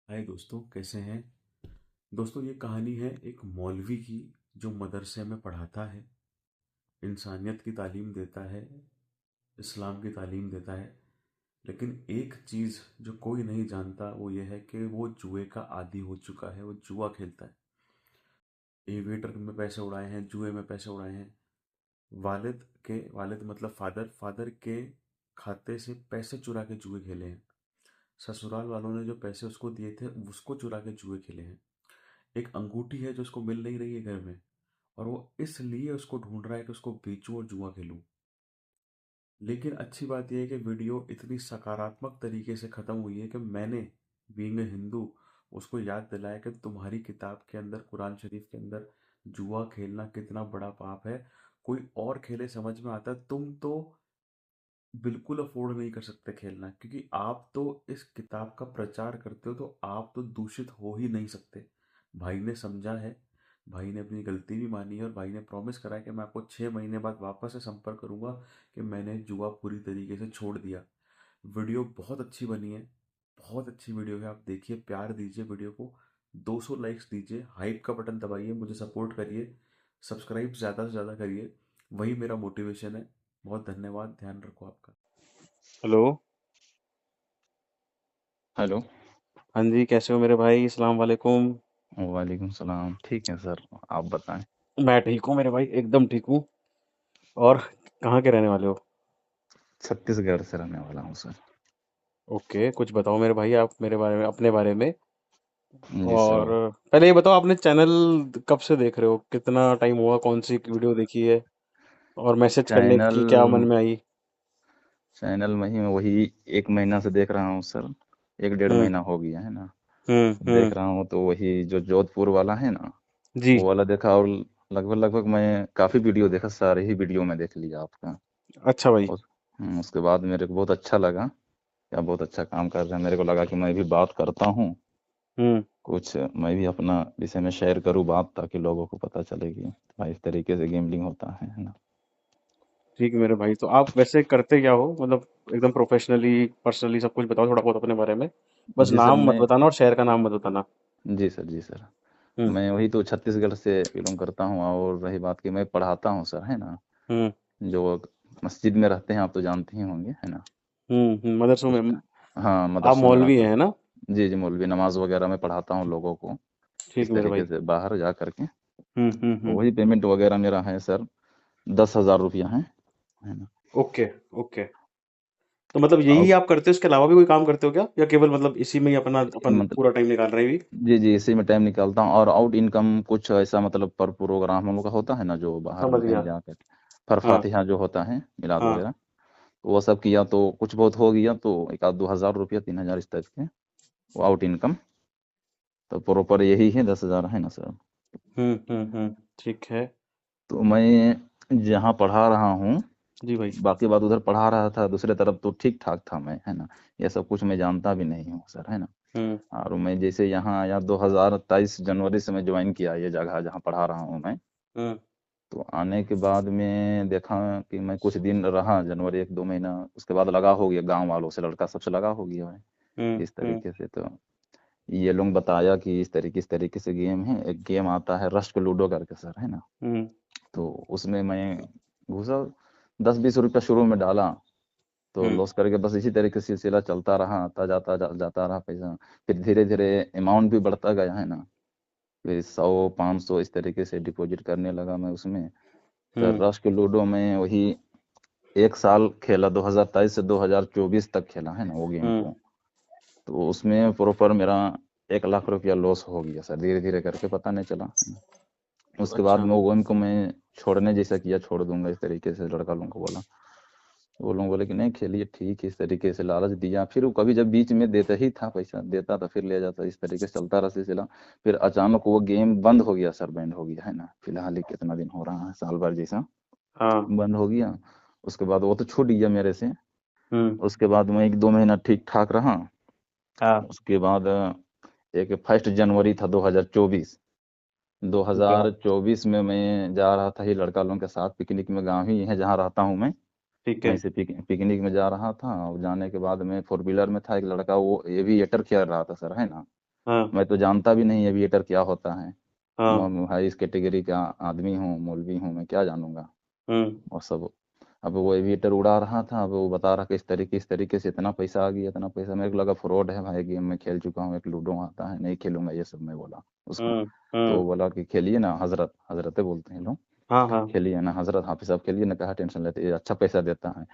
हाय दोस्तों, कैसे हैं। दोस्तों, ये कहानी है एक मौलवी की जो मदरसे में पढ़ाता है, इंसानियत की तालीम देता है, इस्लाम की तालीम देता है। लेकिन एक चीज़ जो कोई नहीं जानता वो ये है कि वो जुए का आदी हो चुका है। वो जुआ खेलता है, एविएटर में पैसे उड़ाए हैं, जुए में पैसे उड़ाए हैं। वालिद मतलब फादर के खाते से पैसे चुरा के जुए खेले हैं। ससुराल वालों ने जो पैसे उसको दिए थे उसको चुरा के जुए खेले हैं। एक अंगूठी है जो उसको मिल नहीं रही है घर में, और वो इसलिए उसको ढूंढ रहा है कि उसको बेचूं और जुआ खेलूं। लेकिन अच्छी बात यह है कि वीडियो इतनी सकारात्मक तरीके से ख़त्म हुई है कि मैंने बीइंग हिंदू उसको याद दिलाया कि तुम्हारी किताब के अंदर, कुरान शरीफ के अंदर, जुआ खेलना कितना बड़ा पाप है। कोई और खेले समझ में आता, तुम तो बिल्कुल अफोर्ड नहीं कर सकते खेलना, क्योंकि आप तो इस किताब का प्रचार करते हो, तो आप तो दूषित हो ही नहीं सकते। भाई ने समझा है, भाई ने अपनी गलती भी मानी है, और भाई ने प्रॉमिस करा है कि मैं आपको 6 महीने बाद वापस से संपर्क करूंगा कि मैंने जुआ पूरी तरीके से छोड़ दिया। वीडियो बहुत अच्छी बनी है, बहुत अच्छी वीडियो है। आप देखिए, प्यार दीजिए वीडियो को, 200 लाइक्स दीजिए, हाइप का बटन दबाइए, मुझे सपोर्ट करिए, सब्सक्राइब ज़्यादा से ज़्यादा करिए। वही मेरा मोटिवेशन है। बहुत धन्यवाद, ध्यान रखो आपका। हेलो। हेलो। हाँ जी, कैसे हो मेरे भाई? अस्सलाम वालेकुम। वालेकुम सलाम। ठीक है सर, आप बताएं। मैं ठीक हूँ मेरे भाई, एकदम ठीक हूँ। और कहाँ के रहने वाले हो? छत्तीसगढ़ से रहने वाला हूँ सर। ओके, कुछ बताओ मेरे भाई, आप मेरे बारे में, अपने बारे में। जी और सर। पहले ये बताओ, आपने चैनल कब से देख रहे हो? कितना टाइम हुआ? कौन सी वीडियो देखी है? और मैसेज करने चैनल की क्या मन में आई? चैनल में ही मैं वही 1 महीना से देख रहा हूँ सर। 1 डेढ़ हम्म। महीना हो गया है ना। हम्म। देख रहा हूँ तो वही जो जोधपुर वाला है ना, जी। वो वाला देखा। और लगभग लगभग मैं काफ़ी वीडियो देखा, सारे ही वीडियो में देख लिया आपका। अच्छा भाई। उसके बाद मेरे को बहुत अच्छा लगा, या बहुत अच्छा काम कर रहे हैं। मेरे को लगा कि मैं भी बात करता हूँ, हम्म। कुछ मैं भी अपना विषय में शेयर करूँ बात, ताकि लोगों को पता चले कि भाई इस तरीके से गेमलिंग होता है ना। ठीक है मेरे भाई, तो आप वैसे करते क्या हो? मतलब एकदम प्रोफेशनली, पर्सनली सब कुछ बताओ थोड़ा बहुत अपने बारे में। बस जी सर नाम मत मैं बताना और शहर का नाम मत बताना। जी सर, जी सर। हम्म। मैं वही तो छत्तीसगढ़ से बिलोंग करता हूँ। और रही बात कि मैं पढ़ाता हूँ सर, है ना। हम्म। जो मस्जिद में रहते हैं, आप तो जानते ही होंगे, है ना। मदरसों उस में। हाँ, आप मदरसों में मौलवी रहता हैं, हूँ। है ना? जी जी, मौलवी नमाज वगैरह में पढ़ाता हूँ लोगों को, ठीक इस है मेरे तरीके भाई। से बाहर जा करके। हम्म। वही पेमेंट वगैरह मेरा है सर, 10,000 रुपया है ना। ओके। ओके। तो मतलब यही अब आप करते हो, इसके अलावा भी कोई काम करते हो क्या, या केवल मतलब इसी में ही अपना अपन मतलब पूरा टाइम निकाल रहे हैं भी? जी जी, इसी में टाइम निकालता हूँ। और आउट इनकम कुछ ऐसा, मतलब पर प्रोग्राम हम लोग का होता है ना, जो बाहर समझ में कहीं गया। जाकर फर हाँ। फातिहा जो होता है, मिलाद हाँ। वगैरह, तो वो सब किया तो कुछ बहुत हो गया। तो 1,000 2,000 रुपया, 3,000 इस टाइप के वो आउट इनकम। तो प्रॉपर यही है, 10,000 है ना सर। ठीक है। तो मैं जहाँ पढ़ा रहा हूँ, जी भाई। बाकी बात उधर पढ़ा रहा था, दूसरे तरफ तो ठीक ठाक था मैं, है ना। ये सब कुछ मैं जानता भी नहीं हूँ सर, है ना। हम्म। और मैं जैसे यहाँ आया 2023 जनवरी से मैं ज्वाइन किया ये जगह जहाँ पढ़ा रहा हूँ मैं। हम्म। तो आने के बाद में देखा कि मैं कुछ दिन रहा, जनवरी 1 2 महीना, उसके बाद लगा हो गया, गांव वालों से, लड़का सबसे लगा हो गया है हम्म। इस हम्म। तरीके से। तो ये लोग बताया कि इस तरीके से गेम है, एक गेम आता है रस्ट लूडो करके सर, है ना। हम्म। तो उसमें मैं घुसा, 10 20 रुपया शुरू में डाला, तो हम्म। लॉस करके बस इसी तरीके से सिलसिला चलता रहा, आता जाता जाता रहा पैसा। फिर धीरे धीरे अमाउंट भी बढ़ता गया, है ना। फिर 100 500 इस तरीके से डिपॉजिट करने लगा मैं उसमें। तो हम्म। रश के लूडो में वही 1 साल खेला, 2023 से 2024 तक खेला, है ना, वो गेम हम्म। को। तो उसमें प्रॉपर मेरा 1 लाख रुपया लॉस हो गया सर, धीरे धीरे करके, पता नहीं चला, है ना। उसके बाद अच्छा। में वो गेम को मैं छोड़ने जैसा किया, छोड़ दूंगा इस तरीके से लड़का लोगों को बोला। वो लोग बोले कि नहीं खेलिए, ठीक है, इस तरीके से लालच दिया। फिर वो कभी जब बीच में देता ही था, पैसा देता था फिर ले जाता, इस तरीके से चलता रहा सिलसिला। फिर अचानक वो गेम बंद हो गया सर, बैंड हो गया, है ना। फिलहाल ही कितना दिन हो रहा है, साल भर जैसा हाँ। बंद हो गया। उसके बाद वो तो छूट गया मेरे से। हम्म। उसके बाद मैं 1 2 महीना ठीक ठाक रहा। हाँ। उसके बाद एक 1 जनवरी था 2024। ठीक है। 2024 में मैं जा रहा था ही लड़का लोगों के साथ पिकनिक में, गाँव ही है जहाँ रहता हूँ मैं। ठीक है। वहीं से पिकनिक में जा रहा था। और जाने के बाद में फोर व्हीलर में था, एक लड़का वो एविएटर खेल रहा था सर, है ना। हाँ मैं तो जानता भी नहीं एविएटर क्या होता है। हाँ। मैं भाई इस कैटेगरी का आदमी हूँ, मौलवी हूँ, मैं क्या जानूंगा। हम्म और सब, अब वो एविएटर उड़ा रहा था, अब वो बता रहा कि इस तरीके से इतना पैसा आ गया, इतना पैसा। मेरे को लगा फ्रॉड है भाई, गेम में खेल चुका हूँ, एक लूडो आता है, नहीं खेलूंगा ये सब, मैं बोला उसको। तो वो हम्म। बोला कि खेलिए ना हजरत, हजरते बोलते हैं लोग, हाँ हाँ। खेलिए ना हजरत, हाफिज साहब खेलिए ना, कहा टेंशन लेते, ये अच्छा पैसा देता है।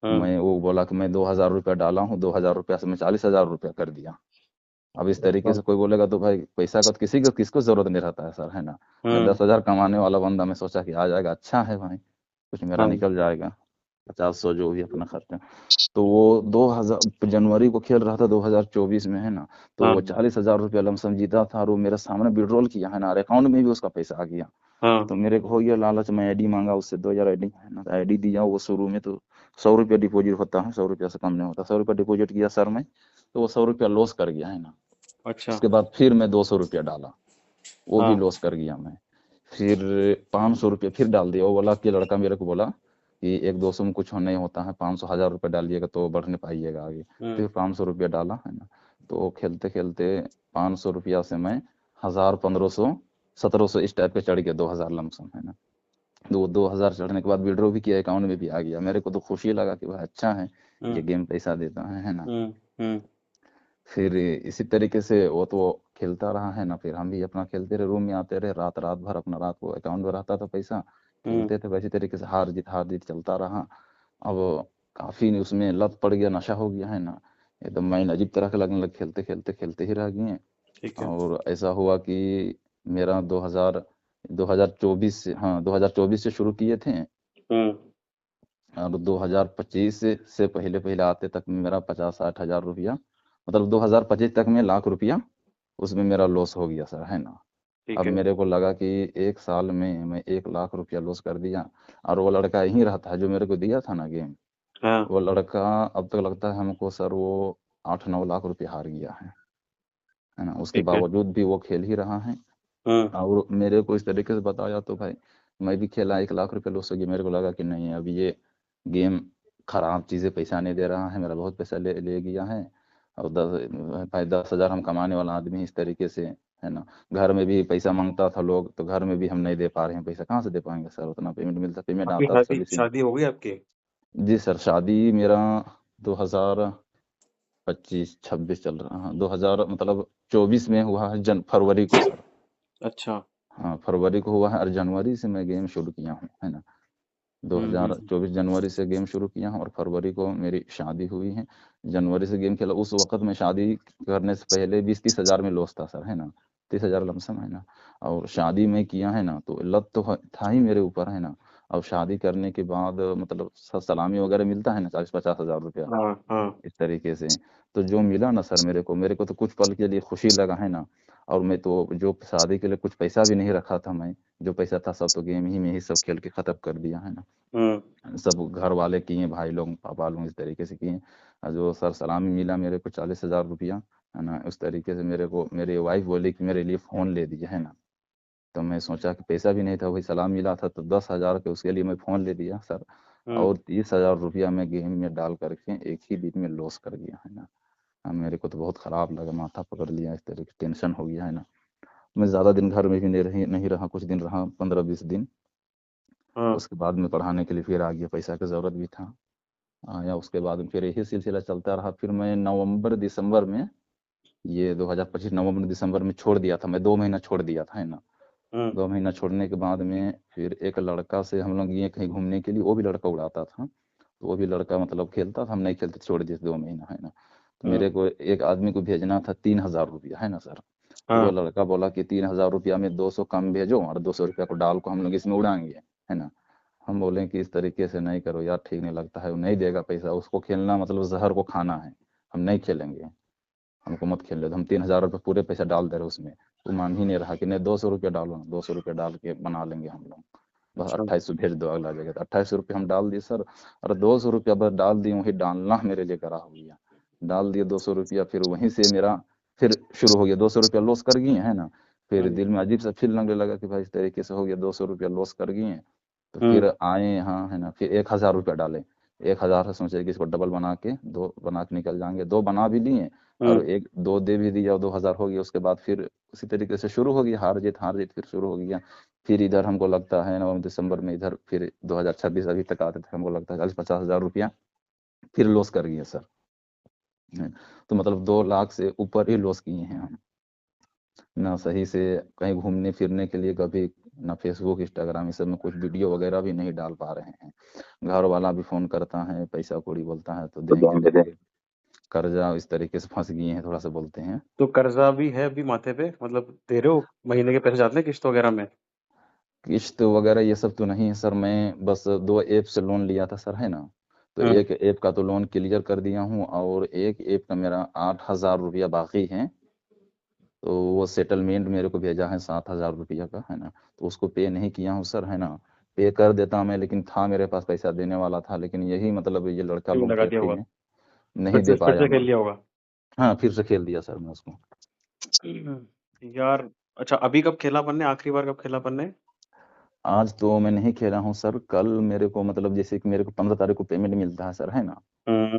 हम्म। मैं वो बोला कि मैं 2,000 रुपया डाला हूँ, 2,000 रुपया से मैं 40,000 रुपया कर दिया। अब इस तरीके अच्छा। से कोई बोलेगा तो भाई पैसा का तो किसी को किसको जरूरत नहीं रहता है सर, है ना। मैं हम्म। 10,000 कमाने वाला बंदा, मैं सोचा कि आ जाएगा, अच्छा है भाई, कुछ मेरा हाँ निकल जाएगा, 50-100 जो भी अपना खर्चा। तो वो 2000 जनवरी को खेल रहा था 2024 में, है ना। तो वो हाँ 40,000 रुपया लमसम जीता था, और वो मेरे सामने विड्रॉल किया, है ना, और अकाउंट में भी उसका पैसा आ गया। हाँ। तो मेरे को हो गया लालच, मैं आईडी मांगा उससे, 2,000 आईडी, है ना, आईडी दिया। वो शुरू में तो 100 रुपया डिपॉजिट होता है, 100 रुपया से कम नहीं होता, 100 रुपया डिपॉजिट किया सर मैं, तो वो 100 रुपया लॉस कर गया, है ना। अच्छा। उसके बाद फिर मैं 200 रुपया डाला, वो भी हाँ लॉस कर गया मैं। फिर 500 रुपया फिर डाल दिया, वो बोला कि लड़का मेरे को बोला कि एक 200 में कुछ नहीं होता है, 500 1000 रुपया डालिएगा तो बढ़ नहीं पाइएगा आगे। हम्म। फिर 500 रुपया डाला, है ना। तो खेलते खेलते 500 रुपया से मैं 1000, 1500, 1700 इस टाइप पे चढ़ गया, 2000 लमसम, है ना। 2000 चढ़ने के बाद विड्रॉ भी किया, अकाउंट में भी आ गया। मेरे को तो खुशी लगा कि भाई अच्छा है, ये हम्म गेम पैसा देता है ना। हम्म। हम्म। फिर इसी तरीके से वो तो खेलता रहा, है ना। फिर हम भी अपना खेलते रहे, रूम में आते रहे, रात रात भर अपना, रात को अकाउंट में रहता था पैसा, हम्म। खेलते थे वैसी तरीके से, हार जीत चलता रहा। अब काफी उसमें लत पड़ गया, नशा हो गया, है ना। एकदम माइंड अजीब तरह का लगने लग, खेलते खेलते खेलते ही रह गए। ठीक है। और ऐसा हुआ कि मेरा 2024 से, हाँ 2024 से शुरू किए थे, हम्म। और 2025 से पहले पहले आते तक में मेरा 50-60 हजार रुपया, मतलब 2025 तक में लाख रुपया उसमें मेरा लॉस हो गया सर, है ना। अब ठीक है। मेरे को लगा कि एक साल में मैं 1 लाख रुपया लॉस कर दिया। और वो लड़का यहीं रहता है जो मेरे को दिया था ना गेम, हाँ। वो लड़का अब तक लगता है हमको सर वो 8-9 लाख रुपया हार गया है ना। उसके ठीक है। बावजूद भी वो खेल ही रहा है। हम्म। और मेरे को इस तरीके से बताया तो भाई मैं भी खेला, 1 लाख रुपया लॉस हो गया। मेरे को लगा कि नहीं, अब ये गेम खराब चीज़ें पैसा नहीं दे रहा है, मेरा बहुत पैसा ले ले गया है। और 10,000 हम कमाने वाला आदमी हैं इस तरीके से, है ना। घर में भी पैसा मांगता था लोग, तो घर में भी हम नहीं दे पा रहे हैं पैसा, कहाँ से दे पाएंगे सर, उतना पेमेंट मिलता, पेमेंट आपकी आता था शादी सब इसी में। शादी हो गई आपकी? जी सर, शादी मेरा 2025-26 चल रहा, हाँ 2000 मतलब 24 में हुआ है, फरवरी को सर। अच्छा। हाँ फरवरी को हुआ है, और जनवरी से मैं गेम शुरू किया हूँ, है ना। हम्म। 2024 जनवरी से गेम शुरू किया हूँ, और फरवरी को मेरी शादी हुई है। जनवरी से गेम खेला, उस वक्त में शादी करने से पहले 20-30 हजार में लॉस था सर, है ना, 30,000 लमसम, है ना। और शादी में किया, है ना, तो लत तो था ही मेरे ऊपर, है ना। अब शादी करने के बाद मतलब सलामी वगैरह मिलता है ना, 40-50 हजार रुपया, हाँ हाँ। इस तरीके से। तो जो मिला ना सर मेरे को तो कुछ पल के लिए खुशी लगा, है ना। और मैं तो जो शादी के लिए कुछ पैसा भी नहीं रखा था मैं, जो पैसा था सब तो गेम ही में ही सब खेल के खत्म कर दिया, है ना। हम्म। सब घर वाले किए, भाई लोग पापा लोग इस तरीके से किए। और जो सर सलामी मिला मेरे को 40,000 रुपया, है ना, उस तरीके से मेरे को मेरी वाइफ बोली कि मेरे लिए फ़ोन ले दिया, है ना। तो मैं सोचा कि पैसा भी नहीं था, वही सलाम मिला था, तो 10,000 के उसके लिए मैं फ़ोन ले दिया सर। हम्म। और 30,000 रुपया मैं गेम में डाल करके एक ही दिन में लॉस कर गया, है ना। मेरे को तो बहुत खराब लगा, माथा पकड़ लिया, इस तरह की टेंशन हो गया, है ना। मैं ज़्यादा दिन घर में भी नहीं रहा, कुछ दिन रहा, 15-20 दिन। हाँ। उसके बाद में पढ़ाने के लिए फिर आ गया, पैसा की ज़रूरत भी था, आया। उसके बाद में फिर यही सिलसिला चलता रहा। फिर मैं नवंबर दिसंबर में, ये 2025 नवंबर दिसंबर में छोड़ दिया था, मैं 2 महीना छोड़ दिया था, है ना। हम्म। 2 महीना छोड़ने के बाद में फिर एक लड़का से हम लोग ये कहीं घूमने के लिए, वो भी लड़का उड़ाता था, तो वो भी लड़का मतलब खेलता था, हम नहीं खेलते, छोड़ दिए 2 महीना, है ना। तो हम्म। मेरे को एक आदमी को भेजना था 3,000 रुपया, है ना सर। तो वो हाँ। लड़का बोला कि 3,000 रुपया में 200 कम भेजो, और 200 रुपया को डाल को हम लोग इसमें उड़ाएंगे, है ना। हम बोले कि इस तरीके से नहीं करो यार, ठीक नहीं लगता है, वो नहीं देगा पैसा, उसको खेलना मतलब जहर को खाना है, हम नहीं खेलेंगे, हमको मत खेलने दो। हम 3,000 रुपये पूरे पैसा डाल दे रहे उसमें, वो मान ही नहीं रहा कि नहीं 200 रुपया डालो ना, 200 रुपया डाल के बना लेंगे हम लोग, बस अच्छा। 2800 भेज दो अगला जगह। तो 2800 रुपये हम डाल दिए सर, और 200 रुपया बस डाल दिए, वही डालना मेरे लिए करा हो गया। डाल दिए 200 रुपया, फिर वहीं से मेरा फिर शुरू हो गया, 200 रुपया लॉस कर गए, है ना। फिर हम्म। दिल में अजीब सा फील लगने लगा कि भाई इस तरीके से हो गया, 200 रुपया लॉस कर गए। तो हम्म। फिर आए यहाँ, है ना, फिर 1,000 रुपया डाले। 1,000 से सोचे कि इसको डबल बना के, दो बना के निकल जाएंगे, दो बना भी लिए। और एक दो दे भी दिया, 2000 हो गया, उसके बाद फिर उसी तरीके से शुरू हो गया, हार जीत फिर शुरू हो गया। फिर इधर हमको लगता है नवंबर दिसंबर में इधर फिर 2026 अभी तक आते थे, हमको लगता है 40-50 हज़ार रुपया फिर लॉस कर गया सर। तो मतलब 2 लाख से ऊपर ही लॉस किए हैं हम। ना सही से कहीं घूमने फिरने के लिए कभी, ना फेसबुक इंस्टाग्राम इस सब में कुछ वीडियो वगैरह भी नहीं डाल पा रहे हैं। घर वाला भी फोन करता है, पैसा कौड़ी बोलता है तो देंगे देंगे, कर्जा इस तरीके से फंस गए हैं, थोड़ा सा बोलते हैं। तो कर्जा भी है अभी माथे पे, मतलब दे रहे हो, महीने के पैसे जाते हैं किस्त वगैरह में? किस्त वगैरह ये सब तो नहीं है सर, मैं बस 2 ऐप से लोन लिया था सर, है ना। तो हम्म। एक ऐप का तो लोन क्लियर कर दिया हूँ, और एक ऐप का मेरा 8 हज़ार रुपया बाकी है। तो वो सेटलमेंट मेरे को भेजा है 7 हज़ार रुपया का, है ना। तो उसको पे नहीं किया हूँ सर, है ना। पे कर देता मैं, लेकिन था मेरे पास पैसा देने वाला था, लेकिन यही मतलब ये लड़का क्यों लोग लगा दिया कहते होगा? हैं, नहीं दे फिर पाया से खेल मैं। लिया होगा। हाँ, फिर से खेल दिया सर मैं उसको। यार, अच्छा अभी कब खेला अपन ने, आखिरी बार कब खेला अपन ने? आज तो मैं नहीं खेला हूँ सर, कल मेरे को मतलब जैसे कि मेरे को 15 तारीख को पेमेंट मिलता है सर, है ना। हम्म।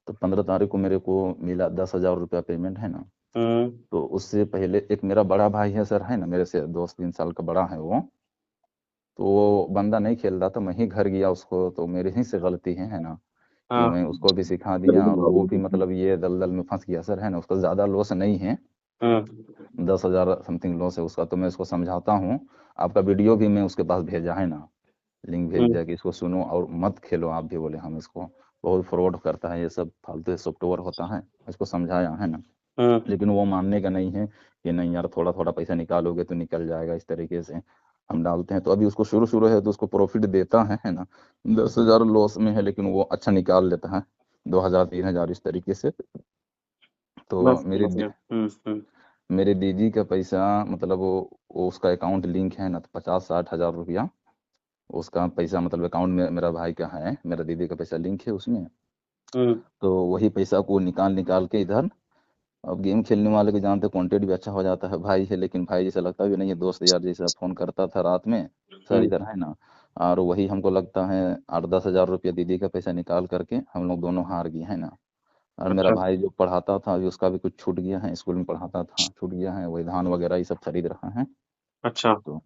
तो 15 तारीख को मेरे को मिला 10 हज़ार रुपया पेमेंट, है ना। हम्म। तो उससे पहले एक मेरा बड़ा भाई है सर, है ना, मेरे से 2-3 साल का बड़ा है वो। तो वो बंदा नहीं खेल रहा था, मैं ही घर गया उसको, तो मेरे ही से गलती है ना। कि हाँ। मैं उसको भी सिखा दिया, और वो भी मतलब ये दलदल में फंस गया सर, है ना। उसका ज्यादा लॉस नहीं है, हम्म। 10 हज़ार समथिंग लॉस है उसका। तो मैं उसको समझाता हूँ, आपका वीडियो भी मैं उसके पास भेजा, है ना, लिंक भेज हम्म। दिया कि इसको सुनो और मत खेलो आप भी, बोले हम इसको, बहुत फ्रॉड करता है ये सब, फालतू सॉफ्टवेयर होता है, इसको समझाया, है ना। हम्म। लेकिन वो मानने का नहीं है कि नहीं यार, थोड़ा थोड़ा पैसा निकालोगे तो निकल जाएगा, इस तरीके से हम डालते हैं। तो अभी उसको शुरू शुरू है तो उसको प्रॉफिट देता है ना। 10 हज़ार लॉस में है, लेकिन वो अच्छा निकाल लेता है, 2 हज़ार 3 हज़ार इस तरीके से। तो मैं मेरी समझ गया। मेरे दीदी का पैसा मतलब वो उसका अकाउंट लिंक है ना, तो 50-60 हज़ार रुपया उसका पैसा मतलब अकाउंट में मेरा भाई का है, मेरा दीदी का पैसा लिंक है उसमें। हम्म। तो वही पैसा को निकाल निकाल के इधर, अब गेम खेलने वाले को जानते, कंटेंट भी अच्छा हो जाता है, भाई है, लेकिन भाई जैसा लगता भी नहीं है, दोस्त यार जैसा फोन करता था रात में, सर हम्म। इधर है ना। और वही हमको लगता है 8-10 हज़ार रुपया दीदी का पैसा निकाल करके हम लोग दोनों हार गए, है ना। और मेरा अच्छा। भाई जो पढ़ाता था अभी उसका भी कुछ छूट गया है, स्कूल में पढ़ाता था, छूट गया है, वही धान वगैरह ये सब खरीद रहा है। अच्छा। तो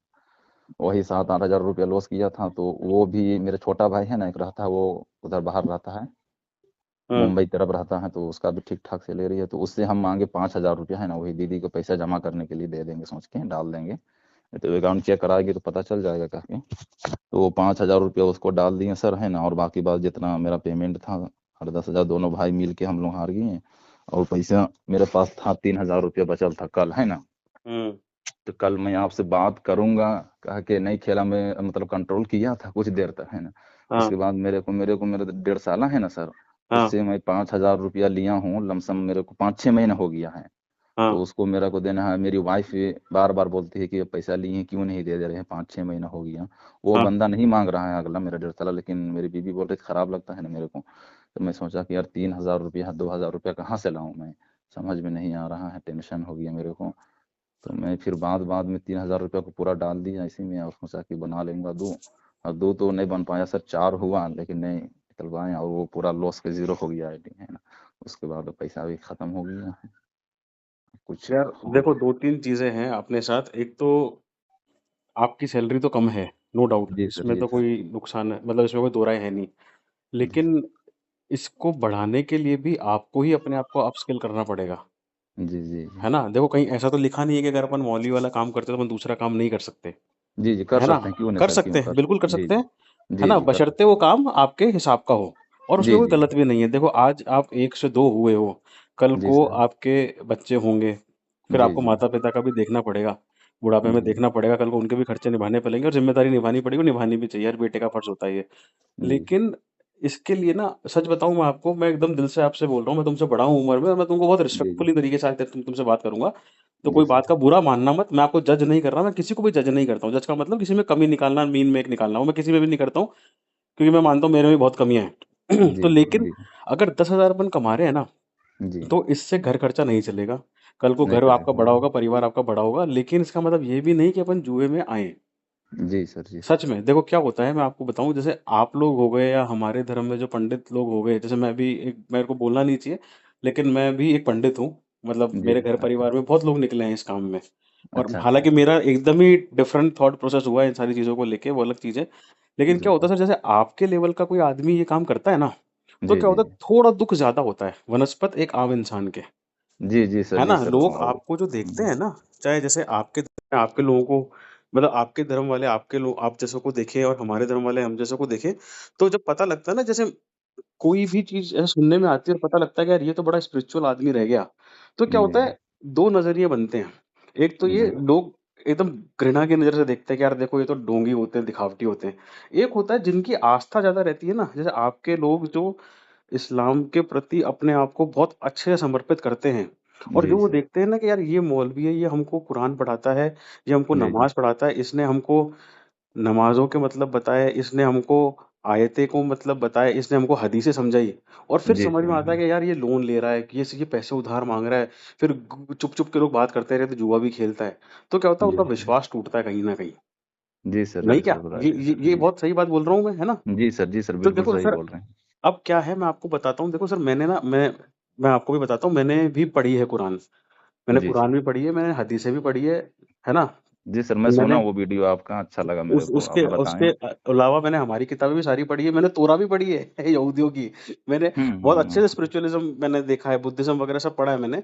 वही 7-8 हज़ार रुपया लॉस किया था। तो वो भी मेरा छोटा भाई है ना, एक रहता है वो उधर बाहर रहता है, हम्म। मुंबई तरफ रहता है, तो उसका भी ठीक ठाक सैलरी है। तो उससे हम मांगे 5 हज़ार रुपया, है ना, वही दीदी को पैसा जमा करने के लिए दे देंगे, सोच के डाल देंगे। तो अकाउंट चेक कराएगी तो पता चल जाएगा काफी। तो वो 5 हज़ार रुपया उसको डाल दिए सर, है ना। और बाकी बात जितना मेरा पेमेंट था, 8-10 हज़ार दोनों भाई मिल के हम लोग हार गए हैं। और पैसा मेरे पास था 3 हज़ार रुपया बचल था कल, है ना। हम्म। तो कल मैं आपसे बात करूंगा, कहा कि नहीं खेला, मैं मतलब कंट्रोल किया था कुछ देर तक, है ना। हाँ। उसके बाद मेरे को मेरा 1.5 साल है ना सर, हाँ। उससे मैं 5 हज़ार रुपया लिया हूँ लमसम, मेरे को 5-6 महीना हो गया है। तो हाँ। उसको मेरे को देना है। मेरी वाइफ बार बार बोलती है कि ये पैसा लिए हैं क्यों नहीं दे दे रहे हैं, 5-6 महीना हो गया। वो हाँ। बंदा नहीं मांग रहा है अगला मेरा 1.5 साल, लेकिन मेरी बीबी बोल रही थी खराब लगता है ना मेरे को। तो मैं सोचा कि यार 3 हज़ार रुपया 2 हज़ार रुपया कहाँ से लाऊं मैं, समझ में नहीं आ रहा है, टेंशन हो गया मेरे को। तो मैं फिर बाद बाद में 3 हज़ार रुपया को पूरा डाल दिया इसी में, और सोचा कि बना लेंगे दो। और दो तो नहीं बन पाया सर, 4 हुआ लेकिन नहीं निकलवाए, और वो पूरा लॉस के जीरो हो गया आईडी, है ना। उसके बाद पैसा भी खत्म हो गया है कुछ। यार हो देखो, दो तीन चीजें हैं अपने साथ। एक तो आपकी सैलरी तो कम है, नो डाउट, जी सर, इसमें जी तो सर। कोई नुकसान है, मतलब इसमें कोई दो राय है नहीं। जी लेकिन इसको बढ़ाने के लिए भी आपको ही अपने आप को अपस्किल करना पड़ेगा, जी जी जी है ना। देखो, कहीं ऐसा तो लिखा नहीं है कि अगर अपन मौली वाला काम करते तो अपन दूसरा काम नहीं कर सकते, जी जी, कर है ना। सकते हैं, क्यों नहीं कर सर, क्यों सकते हैं, कर बिल्कुल कर जी सकते जी हैं, है जी ना, जी कर बशर्ते सकते वो काम आपके हिसाब का हो और जी उसमें कोई जी गलत भी नहीं है। देखो, आज आप एक से दो हुए हो, कल जी को सर। आपके बच्चे होंगे, फिर जी आपको जी माता पिता का भी देखना पड़ेगा, बुढ़ापे में जी देखना पड़ेगा, कल को उनके भी खर्चे निभाने पड़ेंगे और जिम्मेदारी निभानी पड़ेगी, निभानी भी चाहिए, हर बेटे का फर्ज होता है ये। जी लेकिन इसके लिए ना, सच बताऊं मैं आपको, मैं एकदम दिल से आपसे बोल रहा हूँ, मैं तुमसे बड़ा हूँ उम्र में और मैं तुमको बहुत जी जी रिस्पेक्टफुली तरीके से आज तक तुमसे बात करूंगा। तो जी कोई बात सर। का बुरा मानना मत, मैं आपको जज नहीं कर रहा, मैं किसी को भी जज नहीं करता हूँ। जज का मतलब किसी में कमी निकालना, मीन मेक निकालना, वो मैं किसी में भी नहीं करता हूँ, क्योंकि मैं मानता हूँ मेरे में बहुत कमियां हैं। जी तो जी लेकिन जी अगर 10,000 अपन कमा रहे हैं ना, जी तो इससे घर खर्चा नहीं चलेगा। कल को नहीं घर आपका चलेगा। बड़ा होगा, परिवार आपका बड़ा होगा, लेकिन इसका मतलब ये भी नहीं कि अपन जुए में आए। जी सर, जी सच सर। में देखो क्या होता है, मैं आपको बताऊं, जैसे आप लोग हो गए या हमारे धर्म में जो पंडित लोग हो गए, जैसे मैं भी एक, मेरे को बोलना नहीं चाहिए, लेकिन मैं भी एक पंडित हूँ। मतलब जी मेरे जी, घर अच्छा परिवार में बहुत लोग निकले हैं इस काम में, और अच्छा अच्छा। हालांकि मेरा एकदम ही डिफरेंट थॉट प्रोसेस हुआ है इन सारी चीज़ों को लेके, वो अलग चीज़ है। लेकिन जी क्या होता जी है सर, जैसे आपके लेवल का कोई आदमी ये काम करता है ना, तो जी क्या जी होता है, जी थोड़ा दुख ज्यादा होता है वनस्पत एक आम इंसान के। जी जी सर, है जी ना, सर, लोग और आपको जो देखते हैं ना, चाहे जैसे आपके धर्म में आपके लोगों को, मतलब आपके धर्म वाले आपके लोग आप जैसों को देखें और हमारे धर्म वाले हम जैसों को देखें, तो जब पता लगता है ना, जैसे कोई भी चीज ऐसे सुनने में आती है और पता लगता है कि यार ये तो बड़ा स्पिरिचुअल आदमी रह गया, तो क्या जी होता है, दो नजरिए बनते हैं। एक तो ये जी लोग एकदम घृणा की नजर से देखते हैं कि यार देखो ये तो ढोंगी होते हैं, दिखावटी होते हैं। एक होता है जिनकी आस्था ज्यादा रहती है ना, जैसे आपके लोग जो इस्लाम के प्रति अपने आप को बहुत अच्छे से समर्पित करते हैं, और जो जी वो सर, देखते हैं ना कि यार ये मौलवी है, ये हमको कुरान पढ़ाता है, ये हमको जी जी नमाज पढ़ाता है, इसने हमको नमाज़ों के मतलब बताए, इसने हमको आयतें को मतलब बताए, इसने हमको हदीसें समझाई, और फिर जी समझ सर, में आता है कि यार ये लोन ले रहा है, कि ये पैसे उधार माँग रहा है, फिर चुप-चुप के लोग बात करते रहते, जुआ भी खेलता है। तो क्या होता है, जी उनका जी विश्वास टूटता है कहीं न कहीं। जी सर, नहीं जी क्या? सर, ये राइट है ये सर, ये जी बहुत सही बात बोल रहा हूँ मैं, है ना? जी सर, तो बिल्कुल देखो सही सर, बोल रहे हैं। अब क्या है, मैं आपको बताता हूँ। देखो सर, मैंने ना मैं आपको भी बताता हूँ, मैंने भी पढ़ी है कुरान। मैंने जी कुरान सर, भी पढ़ी है, मैंने हदीसें भी पढ़ी है ना? जी सर, मैं सुना मैंने वो वीडियो आपका, अच्छा लगा मेरे उस को, आप उसके उसके बताएं। अलावा मैंने हमारी किताबें भी सारी पढ़ी है, मैंने तोरा भी पढ़ी है यहूदियों की। मैंने बहुत अच्छे से हम्म, स्पिरिचुअलिज्म मैंने देखा है, बुद्धिज्म वगैरह सब पढ़ा है मैंने।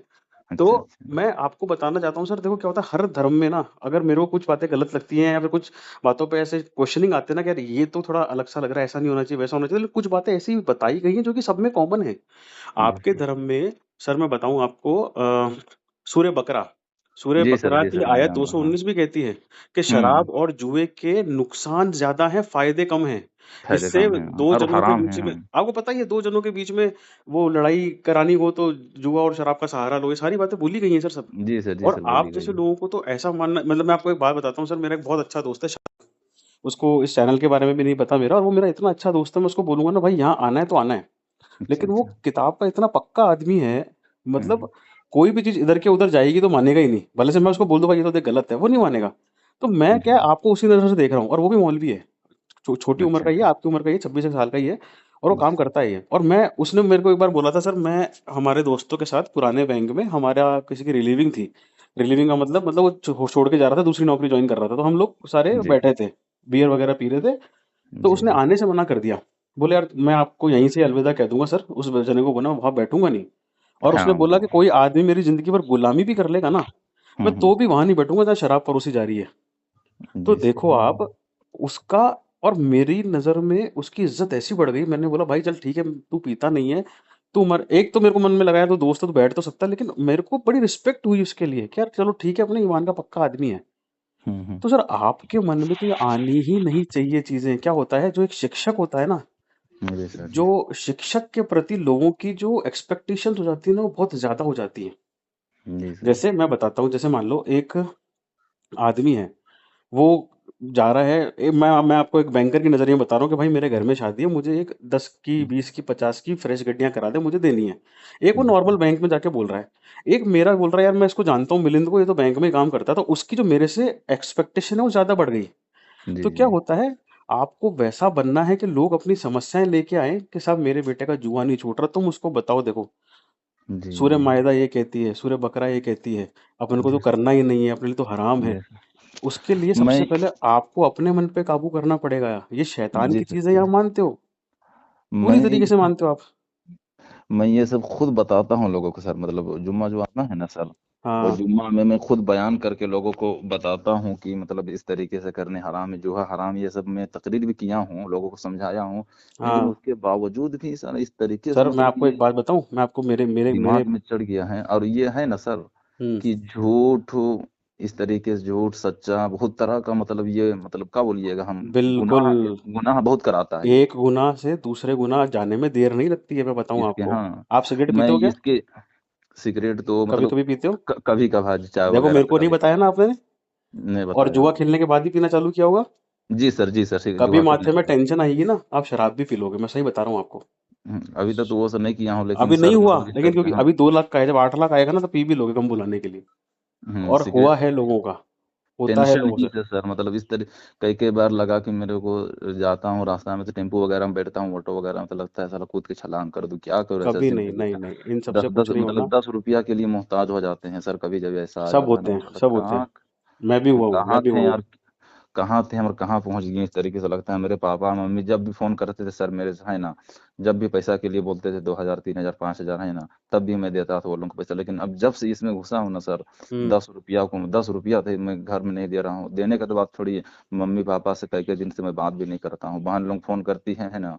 तो अच्छा अच्छा। मैं आपको बताना चाहता हूँ सर, देखो क्या होता है, हर धर्म में ना, अगर मेरे को कुछ बातें गलत लगती हैं या फिर कुछ बातों पे ऐसे क्वेश्चनिंग आते हैं ना कि यार ये तो थोड़ा अलग सा लग रहा है, ऐसा नहीं होना चाहिए, वैसा होना चाहिए, लेकिन कुछ बातें ऐसी बताई गई हैं जो कि सब में कॉमन है। जी आपके सर, धर्म में सर मैं बताऊं आपको, सूर्य बकरा सूर्य जी सर, बकरा जी की सर, मैं आयत जानता हूँ, हाँ। 219 भी कहती है कि हम्म, शराब और जुए के नुकसान ज्यादा हैं, फायदे कम हैं। फायदे इससे कम है, दो और जनों के हराम है, बीच में, हम। आपको पता ही है, दो जनों के बीच में वो लड़ाई करानी हो तो जुआ और शराब का सहारा लो, ये सारी बातें बोली गई हैं सर सब। जी और सर, बोली आप गई जैसे है। लोगों को तो ऐसा मानना, मतलब मैं आपको एक बात बताता हूँ सर, मेरा एक बहुत अच्छा दोस्त है, उसको इस चैनल के बारे में भी नहीं पता मेरा, और वो मेरा इतना अच्छा दोस्त है, मैं उसको बोलूंगा ना भाई यहाँ आना है तो आना है। अच्छा लेकिन वो अच्छा। किताब का इतना पक्का आदमी है, हम्म मतलब कोई भी चीज इधर के उधर जाएगी तो मानेगा ही नहीं, भले से मैं उसको बोल दूं भाई ये तो देख गलत है, वो नहीं मानेगा। तो मैं क्या है, जी, आपको उसी नजर से देख रहा हूँ, और वो भी मौलवी है, छोटी उम्र अच्छा का ही है, अच्छा। आपकी उम्र का ही है, 26 साल का ही है, और वो जी काम सर, करता ही है। और मैं, उसने मेरे को एक बार बोला था सर, मैं हमारे दोस्तों के साथ पुराने बैंक में, हमारा किसी की रिलीविंग थी। रिलीविंग का मतलब वो छोड़ के जा रहा था, दूसरी नौकरी ज्वाइन कर रहा था, तो हम लोग सारे जी बैठे थे, बियर वगैरह पी रहे थे। तो जी उसने जी। आने से मना कर दिया, बोले यार मैं आपको यहीं से अलविदा कह दूंगा सर, उस जने को बोला वहां बैठूंगा नहीं। और उसने हाँ बोला वो, कि कोई आदमी मेरी जिंदगी भर गुलामी भी कर लेगा ना, मैं हम्म, तो भी वहां नहीं बैठूंगा जहाँ शराब परोसी जा रही है। तो जी सर, देखो आप, उसका और मेरी नज़र में उसकी इज़्ज़त ऐसी बढ़ गई, मैंने बोला भाई चल ठीक है, तू पीता नहीं है, तू मर, एक तो मेरे को मन में लगा यार तू दोस्त है तो बैठ तो सकता है, लेकिन मेरे को बड़ी रिस्पेक्ट हुई उसके लिए कि यार चलो ठीक है, अपने ईमान का पक्का आदमी है। हम्म। तो सर आपके मन में तो ये आनी ही नहीं चाहिए चीज़ें। क्या होता है, जो एक शिक्षक होता है ना, जी सर, जी जो सर, शिक्षक के प्रति लोगों की जो एक्सपेक्टेशंस हो जाती है ना, वो बहुत ज़्यादा हो जाती है। जी सर, जैसे मैं बताता हूँ, जैसे मान लो एक आदमी है, वो जा रहा है, मैं आपको एक बैंकर की नज़रिए में बता रहा हूँ कि भाई मेरे घर में शादी है, मुझे एक 10 की, 20 की, 50 की फ्रेश गड्डियाँ करा दे, मुझे देनी है। एक वो जी नॉर्मल सर, बैंक में जाके बोल रहा है। एक मेरा बोल रहा है यार मैं इसको जानता हूँ मिलिंद को, ये तो बैंक में ही काम करता है, तो उसकी जो मेरे से एक्सपेक्टेशन है वो ज़्यादा बढ़ गई। जी तो क्या जी होता है, आपको वैसा बनना है कि लोग अपनी समस्याएं लेके आए कि साहब मेरे बेटे का जुआ नहीं छूट रहा, तुम उसको बताओ, देखो जी सूर्य जी मायदा ये कहती है, सूर्य बकरा ये कहती है, अपन को तो जी करना ही नहीं है, अपने लिए तो हराम है। जी सर, उसके लिए मैं सबसे पहले आपको अपने मन पे काबू करना पड़ेगा। ये शैतान जी की सर, चीज़ है, जी या सर, मानते हो? पूरी मैं तरीके ये से सब मानते हो आप? मैं ये सब खुद बताता हूँ लोगों को सर, मतलब जुम्मा जो आना है ना सर, वो हाँ, जुम्मा में मैं खुद बयान करके लोगों को बताता हूँ कि मतलब इस तरीके से करने हराम है, जो है हराम, ये सब मैं तकरीर भी किया हूँ, लोगों को समझाया हूँ। लेकिन हाँ। उसके बावजूद भी सर इस तरीके से सर मैं मतलब आपको एक ये बात बताऊँ? मैं आपको मेरे मेरे मेरे दिमाग में चढ़ गया है, और ये है ना सर हुँ, कि झूठ, इस तरीके से झूठ सच्चा बहुत तरह का, मतलब ये मतलब क्या बोलिएगा, हम बिल्कुल। गुनाह, गुनाह बहुत कराता है ये। एक गुनाह से दूसरे गुनाह जाने में देर नहीं लगती है, मैं बताऊँ इसके, आपको। हाँ, आप सिगरेट मैं पीते हो क्या? इसके, सिगरेट तो मतलब कभी-कभी पीते हो? कभी कभार चाय देखो वगैरह मेरे पे को नहीं कभी बताया ना कभार। आपने, नहीं और बताया। जुआ खेलने के बाद ही पीना चालू किया होगा। जी सर, कभी जुआ खेलने माथे के में बाद। टेंशन आएगी ना, आप शराब भी पी लोगे, मैं सही बता रहा हूँ आपको। अभी तक तो वो सब नहीं किया हूँ, लेकिन अभी नहीं सर हुआ, मतलब इस लेकिन तरीके, क्योंकि हाँ। अभी 2 लाख का है, जब 8 लाख आएगा ना तो पी भी लोगे कम बुलाने के लिए। और हुआ सिगरेट, है लोगों का। होता है टेंशन लोगों ही से। से सर, मतलब इस तरह कई कई बार लगा कि मेरे को जाता हूँ रास्ता में तो टेम्पो वगैरह में बैठता हूँ, ऑटो वगैरह में, तो लगता है साला कूद के छलांग कर दूं, क्या करूँ, ऐसा कभी नहीं, जिंदगी नहीं, है। नहीं, इन सब दस से दस कुछ नहीं होना। मतलब 10 रुपया के लिए मोहताज हो जाते हैं सर, कभी जब ऐसा आ सब जाता है होते ना, हैं, साला सब होते हैं। कहाँ मैं भी हुआ हूँ, मैं कहाँ भी थे हुआ हूँ। यार, कहाँ थे हम और कहाँ पहुंच गए, इस तरीके से लगता है। मेरे पापा मम्मी जब भी फोन करते थे सर मेरे से, है ना, जब भी पैसा के लिए बोलते थे 2,000 3,000 5,000, है ना, तब भी मैं देता था वो लोगों को पैसा। लेकिन अब जब से इसमें घुसा हूं ना सर, हुँ। 10 रुपया थे मैं घर में नहीं दे रहा हूँ, देने का तो बात छोड़ी, मम्मी पापा से कई कई दिन से मैं बात भी नहीं करता हूँ। बहन लोग फोन करती है ना,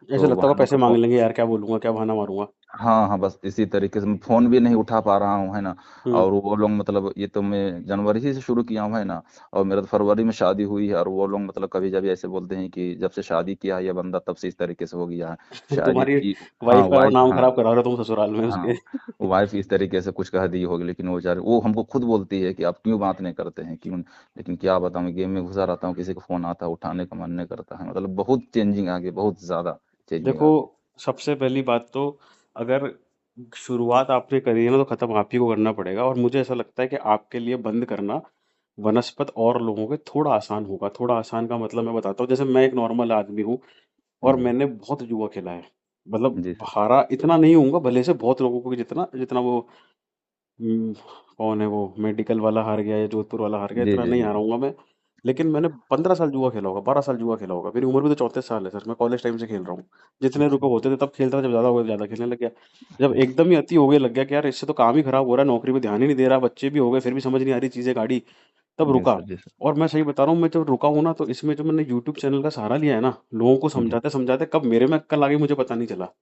ऐसा तो लगता होगा बहन लोग पैसे का माँग फोन, लेंगे यार, क्या बोलूँगा, क्या बहाना मारूँगा। हाँ हाँ, बस इसी तरीके से मैं फोन भी नहीं उठा पा रहा हूँ, है ना। हुँ। और वो लोग मतलब, ये तो मैं जनवरी ही से शुरू किया हूँ, है ना, और मेरा तो फरवरी में शादी हुई है, और वो लोग मतलब कभी जब ऐसे बोलते हैं कि जब से शादी किया है ये बंदा तब से इस तरीके से हो गया है, शायद तुम्हारी इसकी, हाँ वाइफ़ का वो वाइफ, नाम हाँ खराब करा रहे हो तुम ससुराल में हाँ, उसके। वाइफ इस तरीके से कुछ कह दी होगी, लेकिन वो बेचारे वो हमको खुद बोलती है कि आप क्यों बात नहीं करते हैं, क्यों। लेकिन क्या बताऊं, गेम में घुसा रहता हूँ, किसी का फोन आता है उठाने का मन नहीं करता है, मतलब बहुत चेंजिंग आ गई, बहुत ज्यादा चेंजिंग देखो, आ गई। सबसे पहली बात तो, अगर शुरुआत आपने करी है ना, तो ख़त्म आप ही को करना पड़ेगा, और मुझे ऐसा लगता है कि आपके लिए बंद करना वनस्पत और लोगों के थोड़ा आसान होगा। थोड़ा आसान का मतलब मैं बताता हूँ, जैसे मैं एक नॉर्मल आदमी हूँ और जी मैंने बहुत जुआ खेला है। मतलब जी सर। हारा इतना नहीं होऊँगा भले से बहुत लोगों को, जितना जितना वो उम, कौन है वो मेडिकल वाला हार गया या जोधपुर वाला हार गया, जी इतना जी नहीं जी हारा जी। हूँगा मैं। लेकिन मैंने 15 साल जुआ खेला होगा, 12 साल जुआ खेला होगा। मेरी उम्र भी तो 34 साल है सर, मैं कॉलेज टाइम से खेल रहा हूँ। जितने अच्छा। रुपए होते थे तब खेलता था, जब ज़्यादा हो गया ज़्यादा खेलने लग गया। जब हाँ। एकदम ही अति हो गया, लग गया कि यार इससे तो काम ही खराब हो रहा है, नौकरी पे ध्यान ही नहीं दे रहा, बच्चे भी हो गए, फिर भी समझ नहीं आ रही चीज़ें गाड़ी, तब जी रुका। सर, जी सर। और मैं सही बता रहा हूँ, मैं जब रुका हूँ ना, तो इसमें जो मैंने यूट्यूब चैनल का सहारा लिया है ना, लोगों को जी समझाते-समझाते कब मेरे में अक्ल आ गई मुझे पता नहीं चला।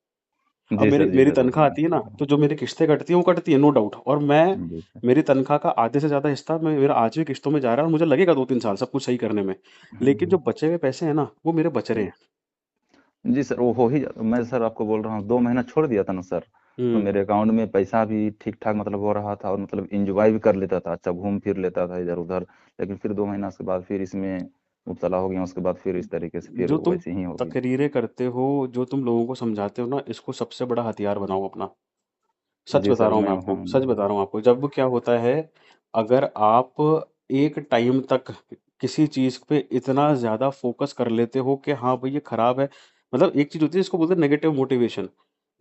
अब जी मेरी सर, जी मेरी सर, तनख्वाह आती है ना, तो जो मेरी किस्तें कटती हैं वो कटती है, नो डाउट, और मैं जी सर। मेरी तनख्वाह का आधे से ज़्यादा हिस्सा मैं मेरा आज भी किस्तों में जा रहा है, और मुझे लगेगा 2-3 साल सब कुछ सही करने में। लेकिन जो हम्म। बचे हुए पैसे हैं ना, वो मेरे बच रहे हैं। जी सर, वो हो ही मैं सर आपको बोल रहा हूँ, 2 महीना छोड़ दिया था ना सर, तो हुँ। मेरे अकाउंट में पैसा भी ठीक ठाक मतलब हो रहा था, और मतलब इंजॉय भी कर लेता था, अच्छा घूम फिर लेता था इधर उधर। लेकिन फिर 2 महीना के बाद फिर इसमें मुब्तला हो गया, उसके बाद फिर इस तरीके से फिर जो तुम वैसे ही हो गया। तकरीरें करते हो, जो तुम लोगों को समझाते हो ना, इसको सबसे बड़ा हथियार बनाओ अपना। सच जी बता सर, रहा हूँ मैं मैं आपको, हाँ। सच बता रहा हूँ आपको। जब क्या होता है, अगर आप एक टाइम तक किसी चीज़ पे इतना ज़्यादा फ़ोकस कर लेते हो कि हाँ भाई ये खराब है, मतलब एक चीज़ होती है जिसको बोलते हैं नेगेटिव मोटिवेशन,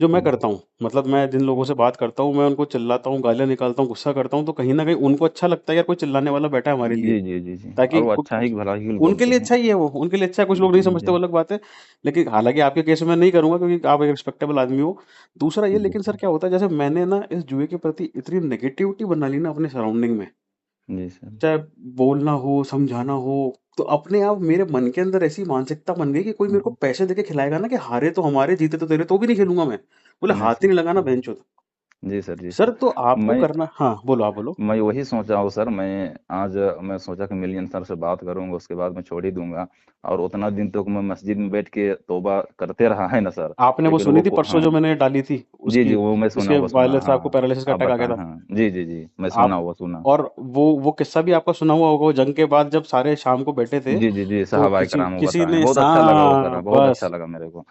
जो मैं जी करता हूँ। मतलब मैं जिन लोगों से बात करता हूँ, मैं उनको चिल्लाता हूँ, गालियाँ निकालता हूँ, गुस्सा करता हूँ, तो कहीं न कहीं उनको अच्छा लगता है यार कोई चिल्लाने वाला बैठा है हमारे लिए। जी जी जी जी, और ताकि वो कु अच्छा ही भला ही उनके बोलते लिए हैं। अच्छा ही है वो, उनके लिए अच्छा है, कुछ लोग नहीं समझते जी वो अलग बात है। लेकिन हालाँकि आपके केस में मैं नहीं करूँगा क्योंकि आप एक रिस्पेक्टेबल आदमी हो। दूसरा ये, जी लेकिन सर सर। क्या होता है, जैसे मैंने ना इस जुए के प्रति इतनी नेगेटिविटी बना ली ना अपने सराउंडिंग में, जी सर। चाहे बोलना हो, समझाना हो, तो अपने आप मेरे मन के अंदर ऐसी मानसिकता बन गई कि कोई मेरे को हम्म। पैसे देके खिलाएगा ना, कि हारे तो हमारे, जीते तो तेरे, तो भी नहीं खेलूँगा मैं। बोले नहीं हाथ ही सर। नहीं लगाना भैनचोद। जी सर, जी सर सर। तो आपको मैं करना, हाँ, बोलो आप बोलो। मैं वही सोचा हूँ सर, मैं सोचा कि मिलियन सर से बात करूंगा, उसके बाद मैं छोड़ ही दूंगा। और उतना दिन तक मैं मस्जिद में बैठ के तौबा करते रहा, है ना सर। आपने वो लेकिन सुनी वो थी परसों हाँ। जो मैंने डाली थी, जी जी, उसकी, वो मैं सुना जिसके हुआ, सुना, वायलर हाँ साहब को हाँ। पैरालिसिस का आप अटैक आ गया बताएं, था। हाँ जी जी जी, मैं सुना आप हुआ, सुना। और वो किस्सा भी आपका सुना हुआ होगा, वो जंग के बाद जब सारे शाम को बैठे थे, जी जी जी, तो सहाबाए किसी कराम वो किसी बताएं, ने बहुत अच्छा लगा वो सर, हाँ, बहुत अच्छा बस लगा मेरे को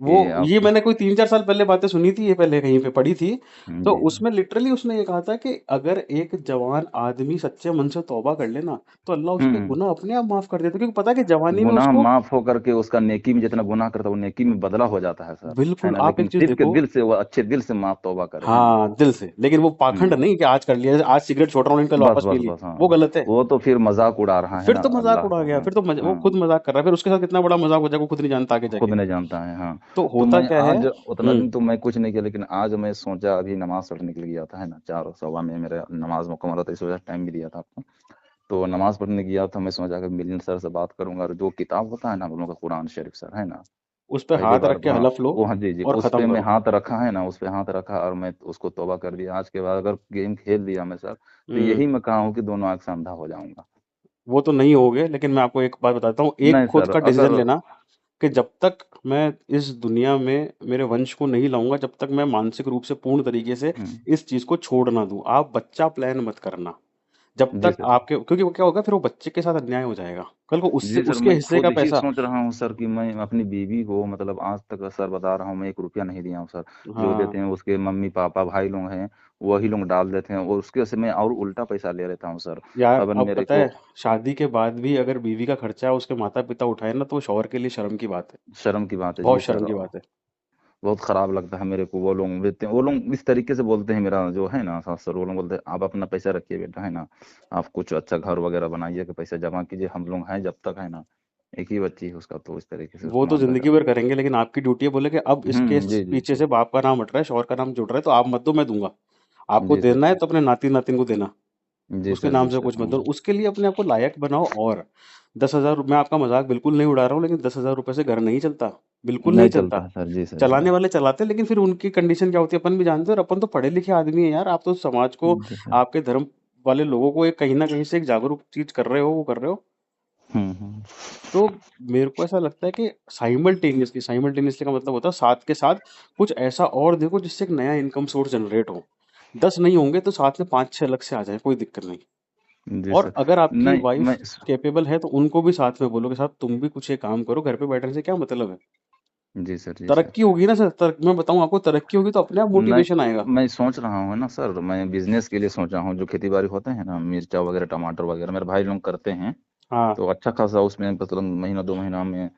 वो, कि ये आप। मैंने कोई 3-4 साल पहले बातें सुनी थी, ये पहले कहीं पे पढ़ी थी। तो जी जी उसमें लिटरली उसने ये कहा था कि अगर एक जवान आदमी सच्चे मन से तौबा कर ले ना, तो अल्लाह उसके हम्म। गुनाह अपने आप माफ कर देता है, क्योंकि पता है कि जवानी में गुनाह उसको, माफ होकर के उसका नेकी में जितना गुनाह करता है वो नेकी में बदला हो जाता है सर, है बिल्कुल ना। आप लेकिन एक चीज दिल के देखो, दिल से वो अच्छे दिल से माफ तौबा करे, है ना। हाँ, दिल से, लेकिन वो पाखंड हम्म। नहीं कि आज कर लिया, जैसे आज सिगरेट छोड़ रहा हूँ, कल बस वापस पी बस ली, बस, हाँ। वो गलत है। वो तो फिर मजाक उड़ा रहा है फिर ना तो मजाक अल्लाह उड़ा का, गया, हाँ फिर तो वो खुद हाँ। मजाक कर रहा है, फिर उसके साथ कितना बड़ा मजाक हो जाएगा वो खुद नहीं जानता आगे खुद जाके। नहीं जानता है, हाँ। तो तो होता मैं क्या है। आज उतना दिन तो मैं कुछ नहीं किया, लेकिन आज मैं सोचा, अभी नमाज पढ़ने के लिए गया था, है ना, 4 सवा में मेरा नमाज मुकम्मल होता है, इस वजह से टाइम भी दिया था आपको। तो नमाज पढ़ने गया था, मैं सोचा कि मिलियन सर से बात करूंगा, और जो किताब होता है ना हम लोग का कुरान शरीफ सर, है ना, उस पे पहली हाथ बार, रख के हाँ। हलफ लो वो हाँ, जी जी, और उस खत्म पे मैं करो। हाथ रखा, है ना, उस पे हाथ रखा, और मैं उसको तौबा कर दिया। आज के बाद अगर गेम खेल लिया मैं सर, तो हम्म। यही मैं कहा हूँ कि दोनों आंख से अंधा हो जाऊंगा। वो तो नहीं होगे, लेकिन मैं आपको एक बात बताता हूँ, एक नहीं खुद सर, का डिसीजन अगर लेना, कि जब तक मैं इस दुनिया में मेरे वंश को नहीं लाऊंगा, जब तक मैं मानसिक रूप से पूर्ण तरीके से हम्म। इस चीज को छोड़ ना दूं। आप बच्चा प्लान मत करना। जब जी तक सर। आपके, क्योंकि वो क्या होगा फिर वो बच्चे के साथ अन्याय हो जाएगा, कल को उससे जी सर, उसके मैं हिस्से का खुद ही पैसा। सोच रहा हूँ सर कि मैं अपनी बीवी को मतलब आज तक सर बता रहा हूँ मैं 1 रुपया नहीं दिया हूँ सर। जो हाँ देते हैं उसके मम्मी पापा भाई लोग हैं, वही लोग डाल देते हैं और उसके से मैं और उल्टा पैसा ले लेता हूँ सर। यार, अब अब मेरे पता को है, शादी के बाद भी अगर बीवी का खर्चा उसके माता पिता उठाए ना, तो वो शौहर के लिए शर्म की बात है। शर्म की बात है जी बहुत सर। शर्म की बात है। बहुत खराब लगता है मेरे को, वो लोग देते हैं, वो लोग इस तरीके से बोलते हैं, मेरा जो है ना सास सर, वो लोग बोलते हैं आप अपना पैसा रखिए बेटा, है ना, आप कुछ अच्छा घर वगैरह बनाइए कि पैसा जमा कीजिए, हम लोग हैं जब तक, है ना, एक ही बच्ची है उसका, तो इस तरीके से वो उसको तो मामला जिंदगी करा। भर करेंगे, लेकिन आपकी ड्यूटी है बोले कि अब इसके जी जी पीछे जी। से बाप का नाम हट रहा है, शौहर का नाम जुड़ रहा है, तो आप मत दो, मैं दूंगा। आपको जी सर देना है जी। तो अपने नाती नातिन को देना, जी उसके सर नाम जी से सर कुछ मत हाँ। दो, उसके लिए अपने आप को लायक बनाओ। और 10,000, मैं आपका मजाक बिल्कुल नहीं उड़ा रहा हूँ, लेकिन 10,000 रुपए से घर नहीं चलता, बिल्कुल नहीं नहीं चलता। चलता है सर, जी सर जी। चलाने वाले चलाते हैं, लेकिन फिर उनकी कंडीशन क्या होती है अपन भी जानते हैं, और अपन तो पढ़े लिखे आदमी है यार, आप तो समाज को, जी सर। आपके धर्म वाले लोगों को एक कहीं ना कहीं से एक जागरूक चीज कर रहे हो, वो कर रहे हो। हम्म। तो मेरे को ऐसा लगता है कि साइमल्टेनियसली, साइमल्टेनियसली का मतलब होता है साथ के साथ कुछ ऐसा और देखो जिससे एक नया इनकम सोर्स जनरेट हो। 10 नहीं होंगे तो साथ में 5-6 अलग से आ जाए, कोई दिक्कत नहीं। जी और सर। अगर आपकी नहीं वाइफ मैं कैपेबल है तो उनको भी साथ में बोलो कि साहब तुम भी कुछ एक काम करो, घर पे बैठने से क्या मतलब है। जी सर जी सर। तरक्की होगी ना सर, मैं बताऊं आपको, तरक्की होगी तो अपने आप नहीं मोटिवेशन आएगा। मैं सोच रहा हूँ ना सर, मैं बिजनेस के लिए सोचा हूँ, जो खेती बाड़ी होते हैं ना, मिर्चा वगैरह टमाटर वगैरह मेरे भाई लोग करते हैं, हाँ। तो अच्छा खासा उसमें मतलब महीना 2 महीना में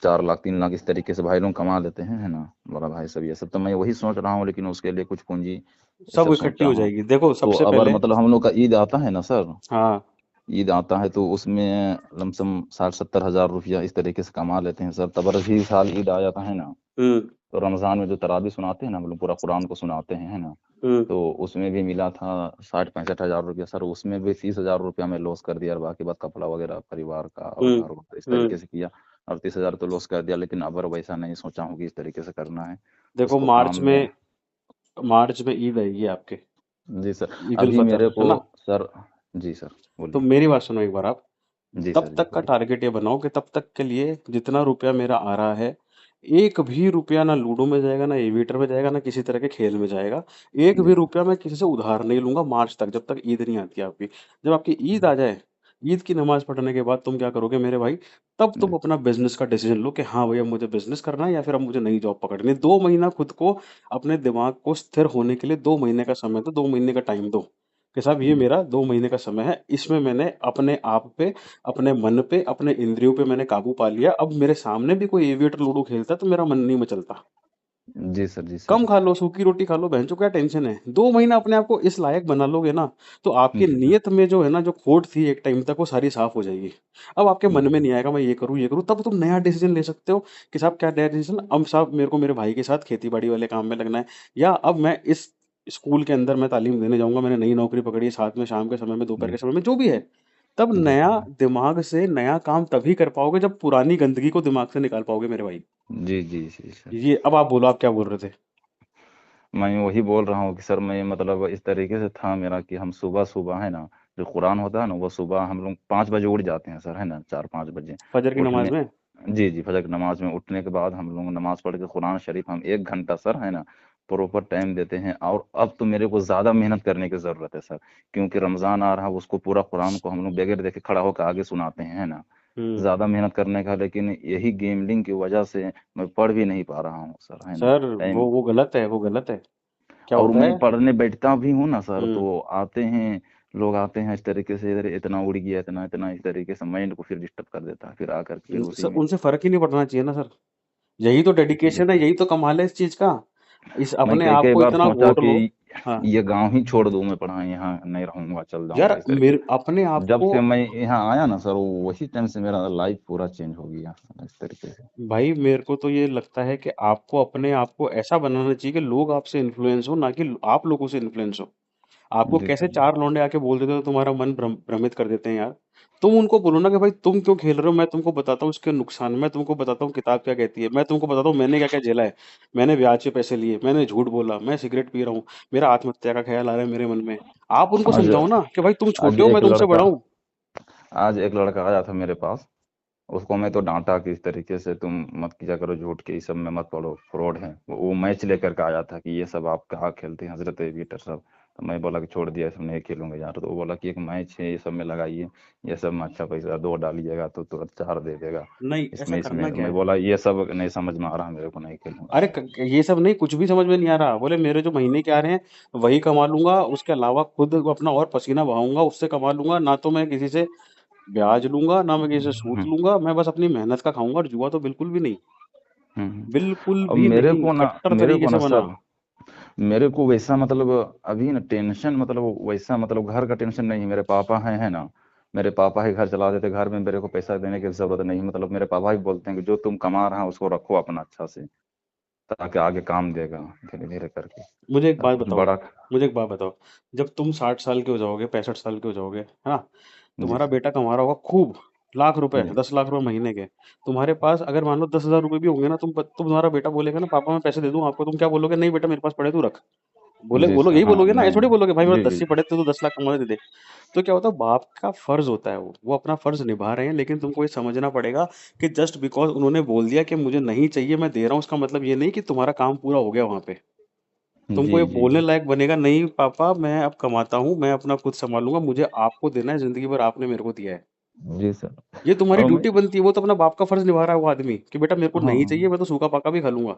4 लाख 3 लाख इस तरीके से भाई लोग कमा लेते हैं, है ना, बड़ा भाई सब ये सब, तो मैं वही सोच रहा हूँ, लेकिन उसके लिए कुछ पूंजी ये सब सब इकट्ठी सोचा हो हूँ। जाएगी, देखो तो सबसे अगर पहले। मतलब हम लोग का ईद आता है ना सर, हाँ। ईद आता है तो उसमें लमसम 60-70 हज़ार रुपया इस तरीके से कमा लेते हैं सर, तब भी साल ईद आ जाता है ना, हम्म। तो रमजान में जो तरावी सुनाते हैं ना, हम लोग पूरा कुरान को सुनाते हैं, है ना, हम्म। तो उसमें भी मिला था 60-65 हज़ार रुपया सर, उसमें भी 30 हज़ार रुपया मैं लॉस कर दिया, और बाकी बात कपड़ा वगैरह परिवार का और हम्म। घर वर इस हम्म। तरीके से किया, और 30 हज़ार तो लॉस कर दिया, लेकिन अब वैसा नहीं सोचा हूँ कि इस तरीके से करना है देखो, उसको काम मार्च में। में, मार्च में ईद आएगी आपके, जी सर। ईद उल अभी फितर, मेरे है को ना। सर, जी सर तो बोलिए। मेरी बात सुनो एक बार आप। जी तब सर जी तक का बोलिए। टारगेट ये बनाओ कि तब तक के लिए जितना रुपया मेरा आ रहा है, एक भी रुपया ना लूडो में जाएगा, ना एविएटर में जाएगा, ना किसी तरह के खेल में जाएगा। एक जी भी सर। रुपया मैं किसी से उधार नहीं लूंगा मार्च तक, जब तक ईद नहीं आती आपकी। जब आपकी ईद आ जाए, ईद की नमाज पढ़ने के बाद तुम क्या करोगे मेरे भाई, तब तुम जी अपना बिजनेस का डिसीजन लो कि हाँ भैया मुझे बिजनेस करना है, या फिर अब मुझे नई जॉब पकड़नी है। 2 महीना खुद को, अपने दिमाग को स्थिर होने के लिए 2 महीने का समय दो, 2 महीने का टाइम दो कि साहब ये जी मेरा 2 महीने का समय है, इसमें मैंने अपने आप पे, अपने मन पे, अपने इंद्रियों पे मैंने काबू पा लिया। अब मेरे सामने भी कोई एविएटर लूडो खेलता है तो मेरा मन नहीं मचलता। जी सर। जी कम सर। खा लो, सूखी रोटी खा लो, बहनचोद क्या टेंशन है। 2 महीना अपने आप को इस लायक बना लोगे ना, तो आपकी जी सर। नीयत में जो है ना, जो खोट थी एक टाइम तक, वो सारी साफ हो जाएगी। अब आपके मन जी में सर। नहीं आएगा मैं ये करूँ ये करूँ, तब तुम नया डिसीजन ले सकते हो कि साहब क्या नया डिसीजन, अब साहब मेरे को मेरे भाई के साथ खेती बाड़ी वाले काम में लगना है, या अब मैं इस स्कूल के अंदर मैं तालीम देने जाऊंगा, मैंने नई नौकरी पकड़ी है, साथ में शाम के समय में, दोपहर के जी समय में, जो भी है। तब जी नया सर। दिमाग से नया काम तभी कर पाओगे जब पुरानी गंदगी को दिमाग से निकाल पाओगे मेरे भाई। जी जी जी सर। ये अब आप बोलो, आप क्या बोल रहे थे। मैं वही बोल रहा हूँ कि सर मैं मतलब इस तरीके से था मेरा कि हम सुबह सुबह, है ना, जो कुरान होता है ना, वो सुबह हम लोग 5 बजे उठ जाते हैं सर, है ना, 4-5 बजे फजर की नमाज उठने। में। जी जी, फजर की नमाज में उठने के बाद हम लोग नमाज पढ़ के कुरान शरीफ हम 1 घंटा सर, है ना, प्रॉपर टाइम देते हैं। और अब तो मेरे को ज़्यादा मेहनत करने की ज़रूरत है सर, क्योंकि रमज़ान आ रहा है, उसको पूरा कुरान को हम लोग बगैर देखे खड़ा होकर आगे सुनाते हैं, है ना, हम्म। ज़्यादा मेहनत करने का, लेकिन यही गेमलिंग की वजह से मैं पढ़ भी नहीं पा रहा हूँ सर, है ना, सर टाइम। वो गलत है, वो गलत है। क्या और होता मैं है। पढ़ने बैठता भी हूँ ना सर, हम्म। तो आते हैं लोग, आते हैं इस तरीके से, इधर इतना उड़ गया, इतना इतना, इस तरीके से माइंड को फिर डिस्टर्ब कर देता है, फिर आकर फिर उसी सर में। उनसे फर्क ही नहीं पड़ना चाहिए ना सर। यही तो जी डेडिकेशन है, सर। यही तो कमाल है इस चीज का। इस मैं अपने कई आप कई को बार इतना सोचा घोट कि लो। हाँ। ये गांव ही छोड़ दूं, मैं पढ़ा यहाँ नहीं रहूंगा, चल यार जाऊंगा इस तरीके से। अपने आप जब को। से मैं यहाँ आया ना सर, वही टाइम से मेरा लाइफ पूरा चेंज हो गया इस तरीके से। भाई मेरे को तो ये लगता है कि आपको अपने आप को ऐसा बनाना चाहिए कि लोग आपसे इन्फ्लुएंस हो, ना कि आप लोगों से इन्फ्लुएंस हो। आपको जी कैसे सर। 4 लौंडे आके बोल देते हो तो तुम्हारा मन भ्रमित कर देते हैं यार। तुम उनको बोलो ना कि भाई तुम क्यों खेल रहे हो, मैं तुमको बताता हूँ इसके नुकसान, मैं तुमको बताता हूँ किताब क्या कहती है, मैं तुमको बताता हूँ मैंने क्या क्या झेला है। मैंने ब्याज के पैसे लिए, मैंने झूठ बोला, मैं सिगरेट पी रहा हूँ, मेरा आत्महत्या का ख्याल आ रहा है मेरे मन में। आप उनको आज समझाओ ना कि भाई तुम आज छोटे हो, मैं एक तुमसे लड़का बड़ा हूँ। आज एक लड़का आया था मेरे पास, उसको मैं तो डांटा कि इस तरीके से तुम मत किया करो, झूठ के इस सब में मत पड़ो, फ्रॉड है वो मैच लेकर के आया था कि ये सब आप कहाँ खेलते हैं हजरत एविएटर सब। तो मैं बोला कि छोड़ दिया, सब नहीं खेलूंगा यार। तो वो बोला कि एक मैच है, ये सब में लगाइए, ये सब में अच्छा पैसा, 2 डालिएगा तो तुरंत 4 दे देगा नहीं, ऐसा इसमें करना तो क्या मैं है? बोला ये सब नहीं समझ में आ रहा मेरे को, नहीं खेलूंगा अरे यार। ये सब नहीं, कुछ भी समझ में नहीं आ रहा। बोले मेरे जो महीने के आ रहे हैं वही कमा लूंगा, उसके अलावा खुद अपना और पसीना बहाऊंगा, उससे कमा लूंगा। ना तो मैं किसी से ब्याज लूंगा, ना मैं किसी से सूद हम्म लूंगा। मैं बस अपनी मेहनत का खाऊंगा, और जुआ तो बिल्कुल भी नहीं, हम्म। बिल्कुल अब भी मेरे नहीं, को ना कट्टर मेरे तरीके को से ना मना। सर, मेरे को वैसा मतलब अभी ना टेंशन, मतलब वैसा मतलब घर का टेंशन नहीं है। मेरे पापा हैं, है ना, मेरे पापा ही घर चला देते, घर में मेरे को पैसा देने की जरूरत नहीं। मतलब मेरे पापा ही बोलते हैं कि जो तुम कमा रहा है उसको रखो अपना अच्छा से, ताकि आगे काम देगा धीरे धीरे करके। मुझे एक अब बात कुछ बताओ, बड़ा। मुझे एक बात बताओ, जब तुम 60 साल के हो जाओगे, 65 साल के हो जाओगे, है ना, जी तुम्हारा सर। बेटा कमा रहा होगा खूब, लाख रुपए, जी 10 लाख रुपए महीने के। तुम्हारे पास अगर मान लो 10,000 रुपए भी होंगे ना, तुम्हारा बेटा बोलेगा ना, पापा मैं पैसे दे दूं आपको, तुम क्या बोलोगे? नहीं बेटा मेरे पास पड़े, तू रख। जी बोलो सर, यही हाँ बोलोगे ना, ऐसे थोड़ी नहीं। बोलोगे भाई मेरे जी 10 जी ही पड़े थे तो 10 लाख कमा दे दे। तो क्या होता है, बाप का फर्ज होता है, वो अपना फर्ज निभा रहे हैं, लेकिन तुमको ये समझना पड़ेगा कि जस्ट बिकॉज उन्होंने बोल दिया कि मुझे नहीं चाहिए, मैं दे रहा हूँ, उसका मतलब ये नहीं कि तुम्हारा काम पूरा हो गया वहां पे। तुमको जी ये जी बोलने जी लायक बनेगा, नहीं पापा मैं अब कमाता हूँ, मैं अपना खुद संभालूंगा, मुझे आपको देना है, जिंदगी भर आपने मेरे को दिया है। जी सर। ये तुम्हारी और मैं, ड्यूटी बनती है। वो तो अपना बाप का फर्ज निभा रहा है वो आदमी, कि बेटा मेरे को हाँ नहीं हाँ। चाहिए, मैं तो सूखा पाका भी खा लूंगा।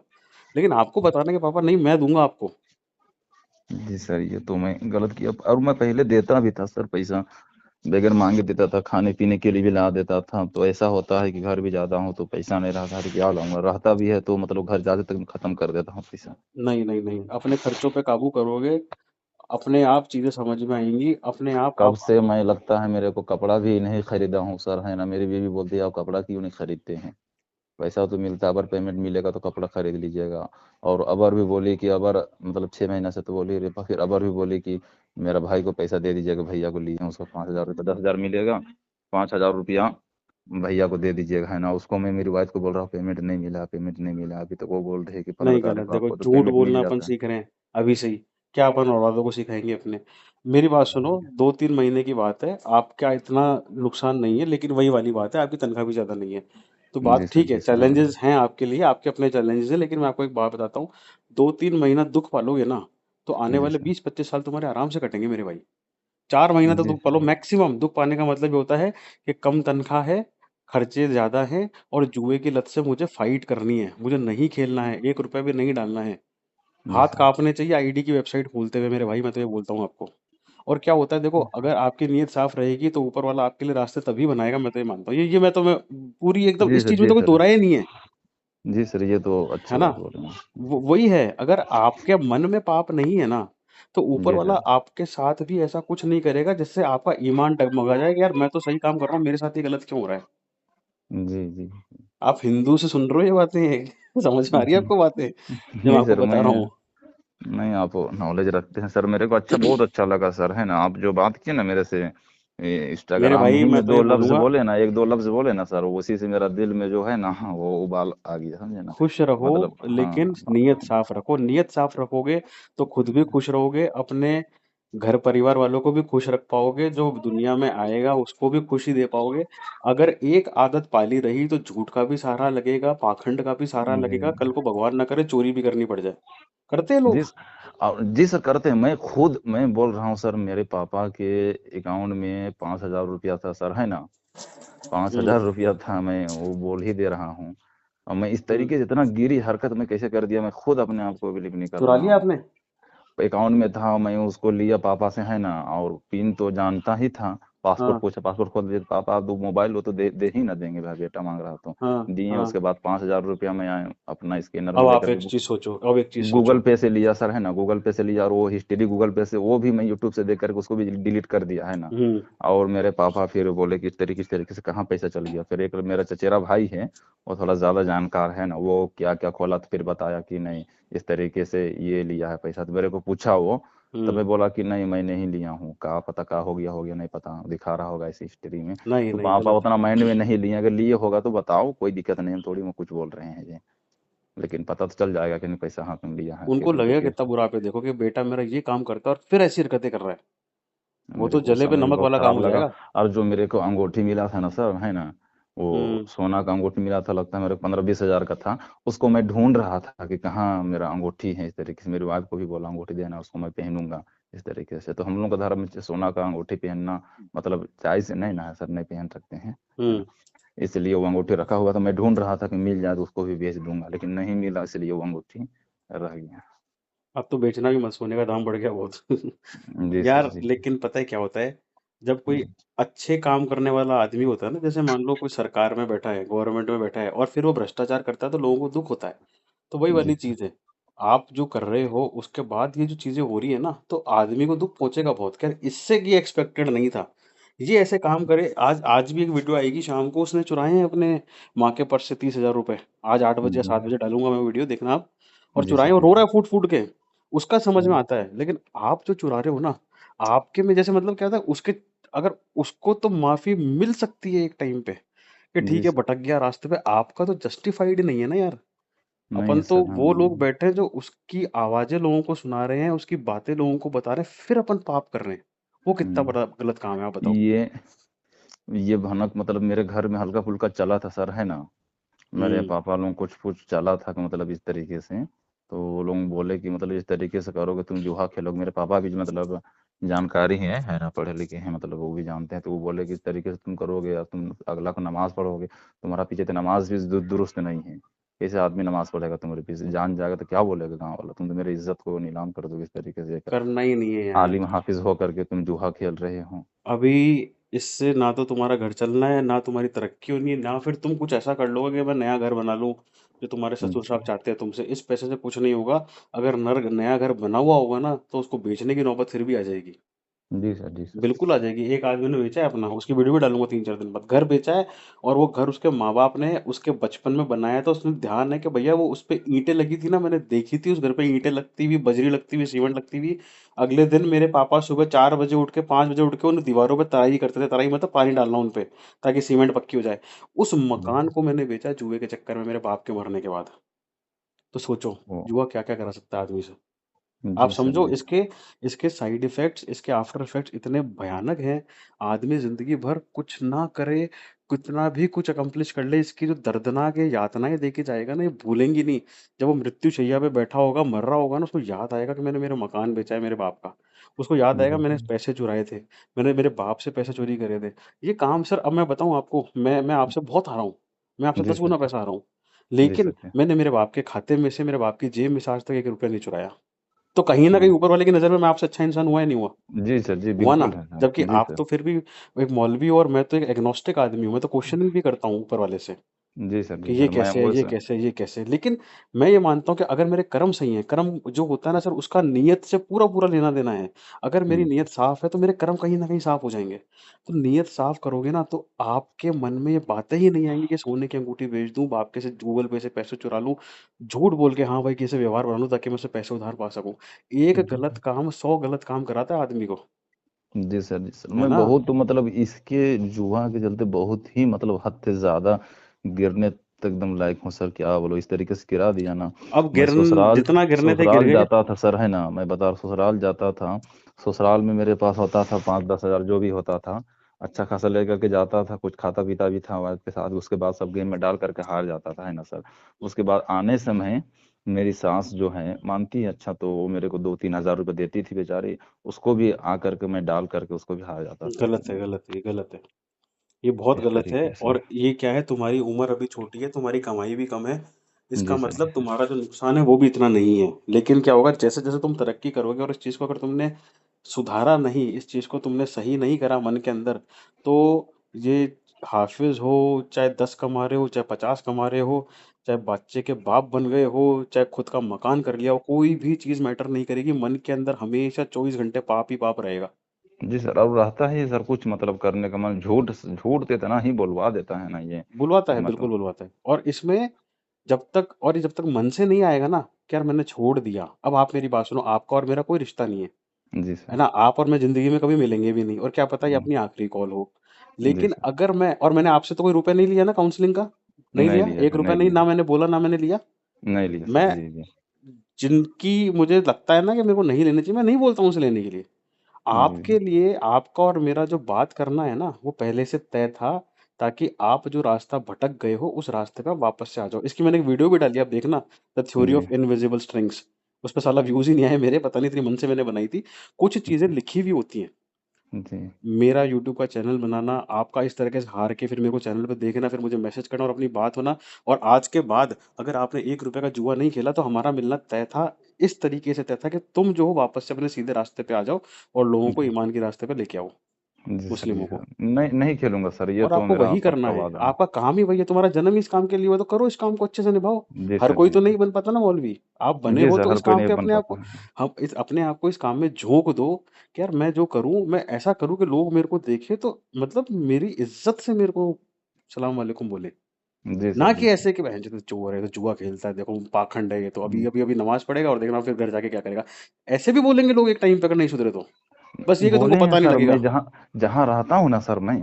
लेकिन आपको बताना कि पापा नहीं, मैं दूंगा आपको। जी सर, ये तो मैं गलत किया। और मैं पहले देता भी था सर पैसा, बगैर मांगे देता था, खाने पीने के लिए भी ला देता था। तो ऐसा होता है कि घर भी ज्यादा हूँ तो पैसा नहीं रहता, तो क्या लाऊंगा, रहता भी है तो मतलब घर जाते तक खत्म कर देता हूँ पैसा। नहीं नहीं नहीं, अपने खर्चों पे काबू करोगे, अपने आप चीजें समझ में आएंगी, अपने आप कब आप। से मैं, लगता है मेरे को कपड़ा भी नहीं खरीदा हूँ सर, है ना। मेरी बीवी बोलती है आप कपड़ा क्यों नहीं खरीदते हैं, पैसा तो मिलता है, अगर पेमेंट मिलेगा तो कपड़ा खरीद लीजिएगा। और अबर भी बोली कि अबर, मतलब 6 महीना से तो बोली रे, फिर अबर भी बोली कि मेरा भाई को पैसा दे दीजिएगा, भैया को लिए हैं उसको 5,000 रुपये, 10,000 मिलेगा, 5,000 रुपया भैया को दे दीजिएगा, है ना। उसको मैं मेरी वाइफ को बोल रहा हूँ पेमेंट नहीं मिला, पेमेंट नहीं मिला। अभी तक वो बोल रहे हैं कि नहीं 15 तारीख गलत, को देखो आपको तो झूठ पेमेंट मिल बोलना अपन जाता है। सीख रहे हैं अभी से ही, क्या अपन औलादों को सिखाएंगे अपने? मेरी बात सुनो, 2-3 महीने की बात है, आपका इतना नुकसान नहीं है, लेकिन वही वाली बात है, आपकी तनख्वाह भी ज्यादा नहीं है। तो जी बात सर, ठीक है, जी सर, हाँ। चैलेंजेस हैं आपके लिए, आपके अपने चैलेंजेस है, लेकिन मैं आपको एक बात बताता हूँ, 2-3 महीना दुख पालोगे ना, तो आने जी वाले सर। 20-25 साल तुम्हारे आराम से कटेंगे मेरे भाई। 4 महीना तो जी दुख पालो सर। मैक्सिमम। दुख पाने का मतलब ये होता है कि कम तनख्वाह है, खर्चे ज्यादा हैं, और जुए की लत से मुझे फाइट करनी है, मुझे नहीं खेलना है, 1 रुपया भी नहीं डालना है। जी हाथ सर। कांपने चाहिए आईडी की वेबसाइट खोलते हुए मेरे भाई, मैं तो ये बोलता हूँ आपको। और क्या होता है देखो, अगर आपकी नीयत साफ रहेगी तो ऊपर वाला आपके लिए रास्ते तभी बनाएगा, मैं तो ये मानता हूँ। मैं पूरी एकदम, जी इस सर। चीज में जी तो कोई सर। दो राय नहीं है, जी सर, ये तो है अच्छी ना? बात बोले हैं। वही है, अगर आपके मन में पाप नहीं है ना, तो ऊपर जी वाला सर। आपके साथ भी ऐसा कुछ नहीं करेगा जिससे आपका ईमान डगमगा जाए कि यार मैं तो सही काम कर रहा हूँ, मेरे साथ ये गलत क्यों हो रहा है। जी जी। आप हिंदू से सुन रहे हो ये बातें? समझ में आ रही है आपको बातें जो मैं जी आपको सर, बता मैं, रहा हूँ? नहीं आप नॉलेज रखते हैं सर, मेरे को अच्छा, बहुत अच्छा लगा सर, है ना। आप जो बात किए ना मेरे से, मेरे इंस्टाग्राम भाई ही मैं में तो ये 2 लफ्ज बोलूंगा, बोले ना, 1-2 लफ्ज बोले ना सर, उसी से मेरा दिल में जो है ना, वो उबाल आ गया, समझे ना। खुश रहो, मतलब लेकिन हाँ। नीयत साफ रखो। नीयत साफ रखोगे तो खुद भी खुश रहोगे, अपने घर परिवार वालों को भी खुश रख पाओगे, जो दुनिया में आएगा उसको भी खुशी दे पाओगे। अगर एक आदत पाली रही तो झूठ का भी सहारा लगेगा, पाखंड का भी सहारा लगेगा, जी कल को भगवान ना करे चोरी भी करनी पड़ जाए। करते हैं जी लोग। जी सर, करते हैं। मैं बोल रहा हूँ सर, मेरे पापा के अकाउंट में 5,000 रुपया था सर, है ना, पाँच हम्म। हजार रुपया था, मैं वो बोल ही दे रहा हूँ। और मैं इस हम्म। तरीके से इतना गिरी हरकत में कैसे कर दिया, मैं खुद अपने आप को बिलीव नहीं कर चुरा रहा लिया हूँ। आपने? अकाउंट में था, मैं उसको लिया पापा से, है ना, और पिन तो जानता ही था। पासपोर्ट हाँ पूछा, पासपोर्ट खोल दिया, पापा आप दो मोबाइल हो तो दे ही ना देंगे, भाई बेटा मांग रहा तो हाँ दिए। हाँ। उसके बाद 5,000 रुपया मैं अपना स्कैनर में अब आप लेकर एक के चीज सोचो, अब एक चीज गूगल सोचो। पे से लिया सर, है ना, गूगल पे से लिया, और वो हिस्ट्री गूगल पे से वो भी मैं यूट्यूब से देख करके उसको भी डिलीट कर दिया, है ना। हम्म। और मेरे पापा फिर बोले कि इस तरीके से कहाँ पैसा चल गया। फिर एक मेरा चचेरा भाई है, वो थोड़ा ज्यादा जानकार है ना, वो क्या क्या खोला तो फिर बताया कि नहीं, इस तरीके से ये लिया है पैसा। तो मेरे को पूछा वो, तब हम्म। मैं बोला कि नहीं मैं नहीं लिया हूँ, कहा पता कहा हो गया नहीं पता, दिखा रहा होगा इस हिस्ट्री में। नहीं तो नहीं, पापा गलत। उतना माइंड में नहीं लिए, अगर लिए होगा तो बताओ, कोई दिक्कत नहीं, हम थोड़ी में कुछ बोल रहे हैं जी, लेकिन पता तो चल जाएगा कि नहीं पैसा हाथ में लिया है उनको फिर लगेगा देखिए। कितना बुरा पे, देखो कि बेटा मेरा ये काम करता है और फिर ऐसी हरकतें कर रहा है, वो मेरे तो को उस जले पे समय भी नमक बहुत वाला काम खराब हो लगा। जाएगा। और जो मेरे को अंगूठी मिला था ना सर, है ना, वो हम्म। सोना का अंगूठी मिला था, लगता है मेरे को 15-20 हजार का था। उसको मैं ढूंढ रहा था कि कहाँ मेरा अंगूठी है, इस तरीके से मेरी वाइफ को भी बोला अंगूठी देना, उसको मैं पहनूंगा। इस तरीके से। तो हम लोग का धर्म में सोना का अंगूठी पहनना मतलब जायज़ नहीं ना है सर, नहीं पहन सकते हैं, है ना? इसलिए वो अंगूठी रखा हुआ था, मैं ढूँढ रहा था कि मिल जाए तो उसको भी बेच दूँगा, लेकिन नहीं मिला, इसलिए वो अंगूठी रह गया। अब तो बेचना भी मत, सोने का दाम बढ़ गया बहुत। जी सर, यार जी। लेकिन पता है क्या होता है, जब कोई हुँ, अच्छे काम करने वाला आदमी होता है ना, जैसे मान लो कोई सरकार में बैठा है, गवर्नमेंट में बैठा है और फिर वो भ्रष्टाचार करता है तो लोगों को दुख होता है। तो वही जी वाली सर। चीज है, आप जो कर रहे हो उसके बाद ये जो चीजें हो रही है ना, तो आदमी को दुख पहुंचेगा बहुत। खैर इससे ये एक्सपेक्टेड नहीं था, ये ऐसे काम करे। आज आज भी एक वीडियो आएगी शाम को, उसने चुराए हैं अपने माँ के पर्स से 30,000 रुपए। आज 8 बजे या जी, 7 बजे डालूंगा मैं वीडियो, देखना आप। और जी चुराए सर, और जी रो रहा सर। है फूट फूट के। उसका समझ में हुँ, आता है, लेकिन आप जो चुरा रहे हो ना, आपके में जैसे मतलब क्या था उसके, अगर उसको तो माफी मिल सकती है एक टाइम पे कि जी ठीक है सर। भटक गया रास्ते पे, आपका तो जस्टिफाइड नहीं है ना यार। नहीं अपन है तो सर, हाँ। वो लोग बैठे हैं जो उसकी आवाजें लोगों को सुना रहे हैं, उसकी बातें लोगों को बता रहे हैं, फिर अपन पाप कर रहे हैं। वो कितना हुँ, बड़ा गलत काम है, आप बताओ। ये ये भनक मतलब मेरे घर में हल्का-फुल्का चला था सर, है ना? मेरे हम्म। पापा लोग कुछ-कुछ चला था कि मतलब इस तरीके से, तो वो लोग बोले कि मतलब इस तरीके से करोगे तुम जुआ खेलोगे। मेरे पापा भी मतलब जानकारी है ना, पढ़े-लिखे हैं, मतलब वो भी जानते हैं, तो वो बोले कि इस तरीके से तुम करोगे या तुम अगला को नमाज़ पढ़ोगे, तुम्हारा पीछे तो नमाज़ भी दुरुस्त नहीं है। कैसे आदमी नमाज़ पढ़ेगा तुम्हारे पीछे? जान जाएगा तो क्या बोलेगा गाँव वाला? तुम तो मेरी इज़्ज़त को नीलाम कर दोगे इस तरीके से, एक करना ही नहीं है यार। आलिम हाफ़िज़ होकर के तुम जुआ खेल रहे हो। अभी इससे ना तो तुम्हारा घर चलना है, ना तुम्हारी तरक्की होनी है, ना फिर तुम कुछ ऐसा कर लोगे कि मैं नया घर बना लूं जो तुम्हारे ससुर जी। साहब चाहते हैं तुमसे। इस पैसे से कुछ नहीं होगा। अगर नया घर बना हुआ होगा ना, तो उसको बेचने की नौबत फिर भी आ जाएगी। जी सर, जी सर। बिल्कुल आ जाएगी। एक आदमी ने बेचा है अपना, उसकी वीडियो भी डालूँगा 3-4 दिन बाद। घर बेचा है और वो घर उसके माँ-बाप ने उसके बचपन में बनाया था। उसमें ध्यान है कि भैया वो उसपे ईंटें लगी थी ना, मैंने देखी थी उस घर पे ईंटें लगती हुई, बजरी लगती हुई, सीमेंट लगती हुई। अगले दिन मेरे पापा सुबह 4 बजे उठ के 5 बजे उठ के उन दीवारों पे तराई करते थे। तराई मतलब पानी डालना उन पे, ताकि सीमेंट पक्की हो जाए। उस जी मकान सर। को मैंने बेचा जुए के चक्कर में मेरे बाप के मरने के बाद। तो सोचो, ओह! जुआ क्या-क्या करा सकता है आदमी से। आप जी सर, समझो जी। इसके इसके साइड इफ़ेक्ट्स, इसके आफ्टर इफ़ेक्ट्स इतने भयानक हैं। आदमी ज़िंदगी भर कुछ ना करे, कितना भी कुछ अकम्प्लिश कर ले, इसकी जो दर्दनाक ये यातनाएँ दे के जाएगा ना, ये भूलेंगी नहीं। जब वो मृत्युशैया पे बैठा होगा, मर रहा होगा ना, उसको याद आएगा कि मैंने मेरा मकान बेचा है मेरे बाप का। उसको याद आएगा जी मैंने सर। पैसे चुराए थे, मैंने मेरे बाप से पैसे चोरी करे थे। ये काम सर, अब मैं बताऊँ आपको, मैं आपसे बहुत हारा हूँ। मैं आपसे जी 10 सर, गुना जी। पैसा हारा हूँ। जी सर, लेकिन जी। मैंने मेरे बाप के खाते में से, मेरे बाप की जेब में से आज तक 1 रुपया नहीं चुराया। तो कहीं न कहीं हुँ। ऊपर वाले की नज़र में मैं आपसे अच्छा इंसान हुआ या नहीं हुआ? जी सर, जी, हुआ ना? बिल्कुल है सर। जबकि जी आप सर। तो फिर भी एक मौलवी हो और मैं तो एक एग्नोस्टिक आदमी हूँ, मैं तो क्वेश्चनिंग भी करता हूँ ऊपर वाले से। जी सर, कि जी ये सर, मैं कैसे है, वो ये स कैसे है, ये कैसे है? लेकिन मैं ये मानता हूँ कि अगर मेरे कर्म सही हैं, कर्म जो होता है ना सर, उसका नीयत से पूरा-पूरा लेना-देना है। अगर मेरी हुँ। नीयत साफ़ है तो मेरे कर्म कहीं न कहीं साफ़ हो जाएँगे। तो नीयत साफ़ करोगे ना, तो आपके मन में ये बातें ही नहीं आएँगी कि सोने की अंगूठी बेच दूँ, बाप के से गूगल पे से पैसे चुरा लूँ, झूठ बोल के हाँ भाई किसी से व्यवहार बना लूँ ताकि मैं उससे पैसे उधार पा सकूँ। एक जी गलत सर। काम 100 गलत काम कराता है आदमी को, जी सर, जी सर। है मैं ना? बहुत मतलब इसके जुआ के चलते बहुत ही मतलब हद से ज़्यादा गिरने तक एकदम लायक हूँ सर, क्या बोलूँ, इस तरीके से गिरा दिया ना। अब मैं ससुराल जितना गिरने थे गिर ससुराल गए। जाता था सर, है ना, मैं बता रहा हूँ ससुराल जाता था, ससुराल में मेरे पास होता था 5-10 हज़ार जो भी होता था, अच्छा खासा लेकर के जाता था, कुछ खाता-पीता भी था वाइफ़ के साथ, उसके बाद सब गेम में डाल कर के हार जाता था, है ना सर। उसके बाद आने समय मेरी सास जो है मानती है अच्छा, तो वो मेरे को 2-3 हज़ार रुपए देती थी बेचारी, उसको भी आकर के मैं डाल करके उसको भी हार जाता था गलत सर है, मैं। गलत है, ये गलत है। ये बहुत इस गलत है। तरीके से। और ये क्या है, तुम्हारी उम्र अभी छोटी है, तुम्हारी कमाई भी कम है। इसका जी सर, जी मतलब सर। तुम्हारा जो नुकसान है वो भी इतना नहीं है। लेकिन क्या होगा, जैसे-जैसे तुम तरक्की करोगे और इस चीज़ को अगर तुमने सुधारा नहीं, इस चीज़ को तुमने सही नहीं करा मन के अंदर, तो ये हाफ़िज़ हो, चाहे 10 कमा रहे हो, चाहे 50 कमा रहे हो, चाहे बच्चे के बाप बन गए हो, चाहे खुद का मकान कर लिया हो, कोई भी चीज़ मैटर नहीं करेगी। मन के अंदर हमेशा 24 घंटे पाप ही पाप रहेगा। जी सर, और रहता है सर कुछ मतलब करने का मन, झूठ तो इतना ही बुलवा देता है ना ये, बुलवाता कि है, बिल्कुल मतलब बुलवाता है। और इसमें जब तक मन से नहीं आएगा ना कि यार मैंने छोड़ दिया। अब आप मेरी बात सुनो, आपका और मेरा कोई रिश्ता नहीं जी है सर। ना? आप और मैं ज़िंदगी में कभी मिलेंगे भी नहीं और क्या पता ये हुँ, अपनी आखिरी कॉल हो। जी लेकिन सर। अगर मैं, और मैंने आपसे तो कोई रुपया नहीं लिया ना काउंसलिंग का? नहीं नहीं लिया, लिया 1 सर, रुपया नहीं नहीं, लिया। ना मैंने बोला, ना मैंने लिया। नहीं लिया सर, मैं जी, जी। जिनकी मुझे लगता है ना कि मेरे को नहीं लेनी चाहिए, मैं नहीं बोलता हूँ उसे लेने के लिए। जी, आपके जी। लिए आपका और मेरा जो बात करना है ना, वो पहले से तय था, ताकि आप जो रास्ता भटक गए हो, उस रास्ते पे आप वापस से आ जाओ। इसकी मैंने एक वीडियो भी डाली है, आप देखना, द थ्योरी जी, ऑफ इनविजिबल स्ट्रिंग्स। उस पे साला व्यूज ही नहीं आए मेरे, पता नहीं इतनी मन से मैंने बनाई थी। कुछ चीजें लिखी हुई होती हैं। जी मेरा यूट्यूब का चैनल बनाना, आपका इस तरीके से हार के फिर मेरे को चैनल पे देखना, फिर मुझे मैसेज करना और अपनी बात होना, और आज के बाद अगर आपने 1 रुपए का जुआ नहीं खेला तो हमारा मिलना तय था। इस तरीके से तय था कि तुम जो हो वापस से अपने सीधे रास्ते पे आ जाओ और लोगों को जी ईमान के रास्ते पे लेके आओ, जी सर, जी मुस्लिमों को। सर, नहीं नहीं खेलूंगा सर, ये और तो आपको मेरा वही करना पक्का है, वादा है। आपका काम ही वही है, तुम्हारा जन्म ही इस काम के लिए हुआ तो करो इस काम को अच्छे से निभाओ। जी हर सर, कोई जी तो नहीं सर, बन पाता ना मौलवी, आप बने जी हो सर, तो हर इस कोई काम नहीं पे बन अपने आप को, पाता है। हम इस अपने आप को इस काम में झोंक दो कि यार मैं जो करूं मैं ऐसा करूं कि लोग मेरे को देखे तो मतलब मेरी इज्जत से मेरे को सलाम वालेकुम बोले। जी ना सर, कि जी सर। ऐसे कि बहन चोद चोर है तो जुआ खेलता है, देखो पाखंड है ये, तो अभी हम्म, अभी अभी नमाज पढ़ेगा और देखना फिर घर जाके क्या करेगा। ऐसे भी बोलेंगे लोग एक टाइम पे अगर नहीं सुधरे तो, बस ये कि तुमको बोले हैं पता नहीं सर, लगेगा। मैं जहाँ जहाँ रहता हूँ ना सर, मैं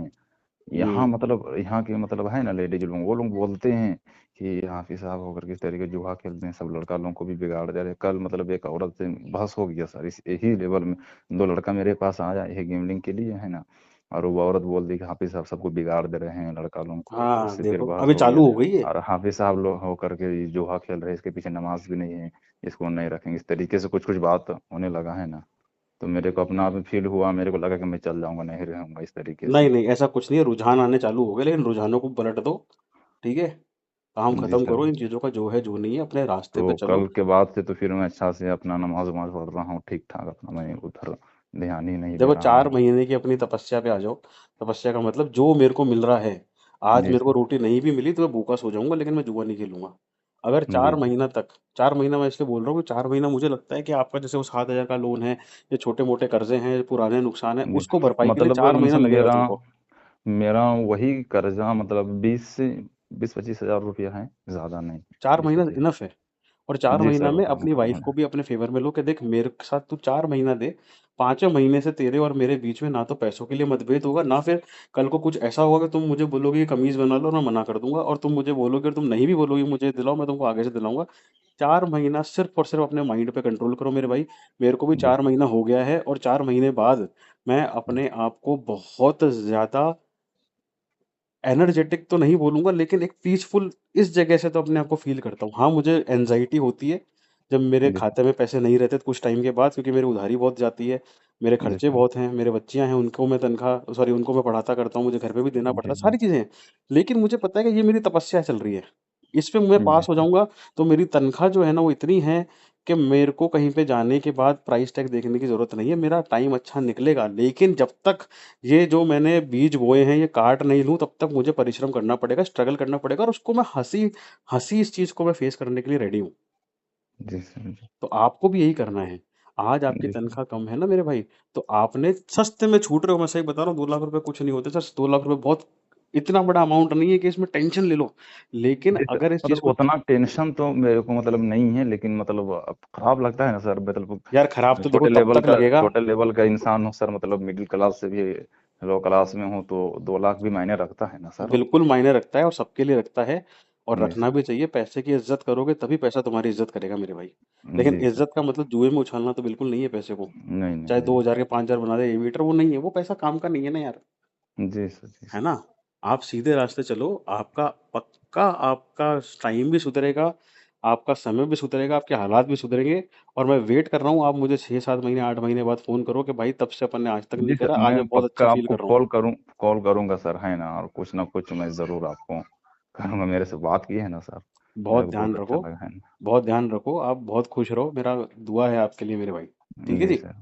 यहाँ हम्म। मतलब यहाँ के मतलब है ना लेडीज लोग, वो लोग बोलते हैं कि हाफिज साहब होकर किस तरीके जुआ खेलते हैं, सब लड़का लोगों को भी बिगाड़ दे रहे हैं। कल मतलब एक औरत से बहस हो गया सर, इस यही लेवल में। दो लड़का मेरे पास आया है गेमलिंग के लिए, है ना, और वो औरत बोल दी कि हाफिज साहब सबको बिगाड़ दे रहे हैं लड़का लोगों को, तो हाँ उससे फिर देखो बहस अभी हो गया। चालू हो गई है। और हाफिज साहब लोग होकर के ये जुआ खेल रहे हैं, इसके पीछे नमाज भी नहीं है, इसको नहीं रखेंगे, इस तरीके से कुछ कुछ बात होने लगा, है ना। तो मेरे को अपना भी फील हुआ, मेरे को लगा कि मैं चल जाऊंगा, नहीं रहूंगा इस तरीके से। नहीं नहीं ऐसा कुछ नहीं है, रुझान आने चालू हो गए, लेकिन रुझानों को पलट दो। ठीक है, काम जी खत्म सर। करो इन चीजों का, जो है जो नहीं है अपने रास्ते पे तो चलो। कल के बाद से तो फिर मैं अच्छा से अपना नमाज वमाज पढ़ रहा हूँ ठीक ठाक, अपना मैं उधर ध्यान ही नहीं दे देखो रहा चार हूँ। महीने की अपनी तपस्या पे आ जाओ। तपस्या का मतलब जो मेरे को मिल रहा है, आज जी मेरे को सर। रोटी नहीं भी मिली तो मैं भूखा सो जाऊंगा, लेकिन मैं जुआ नहीं खेलूंगा। अगर जी चार जी। महीना तक, 4 महीना मैं इसलिए बोल रहा हूँ कि 4 महीना मुझे लगता है कि आपका जैसे वो 7 हजार का लोन है, ये छोटे मोटे कर्जे हैं, पुराने नुकसान है, जी उसको भरपाई के लिए मतलब 4 महीना लगेगा मेरा तुमको। मेरा वही कर्जा मतलब 20 से 25 हजार रुपया है, ज्यादा नहीं। 4 महीना 20-25। इनफ है। और चार जी महीना सर, में हाँ अपनी वाइफ को हाँ। भी अपने फेवर में लो कि देख मेरे साथ तू 4 महीना दे, 5वें महीने से तेरे और मेरे बीच में ना तो पैसों के लिए मतभेद होगा, ना फिर कल को कुछ ऐसा होगा कि तुम मुझे बोलोगे कि कमीज बना लो और मैं मना कर दूंगा, और तुम मुझे बोलोगे और तुम नहीं भी बोलोगे मुझे दिलाओ, मैं तुमको आगे से दिलाऊंगा। 4 महीना सिर्फ और सिर्फ अपने माइंड पे कंट्रोल करो मेरे भाई। मेरे को भी जी 4 महीना हो गया है, और 4 महीने बाद मैं अपने आप को बहुत ज्यादा एनर्जेटिक तो नहीं बोलूंगा, लेकिन एक पीसफुल इस जगह से तो अपने आप को फील करता हूँ। हाँ मुझे एनजाइटी होती है जब मेरे जी खाते में पैसे नहीं रहते तो कुछ टाइम के बाद, क्योंकि मेरी उधारी बहुत जाती है, मेरे जी खर्चे सर। बहुत हैं, मेरे बच्चियां हैं उनको मैं तनख्वाह सॉरी उनको मैं पढ़ाता करता हूँ, मुझे घर पे भी देना पड़ता जी है, जी। सारी चीजें हैं। लेकिन मुझे पता है कि ये मेरी तपस्या चल रही है, इस पे मैं जी पास हो सर। जाऊंगा तो मेरी तनख्वाह जो है ना वो इतनी है कि मेरे को कहीं पे जाने के बाद प्राइस टैग देखने की जरूरत नहीं है, मेरा टाइम अच्छा निकलेगा। लेकिन जब तक ये जो मैंने बीज बोए हैं ये काट नहीं लूं तब तक मुझे परिश्रम करना पड़ेगा, स्ट्रगल करना पड़ेगा, और उसको मैं हंसी हंसी इस चीज को मैं फेस करने के लिए रेडी हूँ। जी सर। तो आपको भी यही करना है। आज आपकी जी सर। तनख्वाह कम है ना मेरे भाई, तो आपने सस्ते में छूट रहे हो, मैं सही बता रहा हूँ, 2 लाख रुपए कुछ नहीं होते सर, 2 लाख रुपए बहुत इतना बड़ा अमाउंट नहीं है कि इसमें टेंशन ले लो। लेकिन जी सर, अगर इस चीज मतलब को, उतना टेंशन तो मेरे को मतलब नहीं है, लेकिन मतलब अब खराब लगता है ना सर, मतलब यार खराब तो देखो तब तक लगेगा। छोटे लेवल का इंसान हूँ सर, मतलब मिडिल क्लास से भी लो क्लास में हूँ, तो 2 लाख भी मायने रखता है ना सर। बिल्कुल मायने रखता है और सबके लिए रखता है, और जी रखना सर। भी चाहिए। पैसे की इज्जत करोगे तभी पैसा तुम्हारी इज्जत करेगा मेरे भाई। लेकिन जी सर। इज्जत का मतलब जुए में उछालना तो बिल्कुल नहीं है पैसे को। नहीं नहीं चाहे नहीं। 2 हजार के 5 हजार बना दे ये मीटर, वो नहीं है, वो पैसा काम का नहीं है ना यार। जी सर, जी है सर। ना, आप सीधे रास्ते चलो, आपका पक्का आपका टाइम भी सुधरेगा, आपका समय भी सुधरेगा, आपके हालात भी सुधरेंगे। और मैं वेट कर रहा हूँ, आप मुझे 6 7 महीने 8 महीने बाद फोन करो कि भाई तब से अपन ने आज तक नहीं जी सर, करा, आज मैं मैं बहुत अच्छा पक्का फील आपको कर रहा हूँ। कॉल करूंगा सर, है ना, और कुछ ना कुछ मैं जरूर आपको करूंगा। मेरे से बात की है ना सर, मेरे बहुत को ध्यान बहुत अच्छा रखो, लगा है ना। बहुत ध्यान रखो, आप बहुत खुश रहो, मेरा दुआ है आपके लिए मेरे भाई। ठीक है जी जी। सर।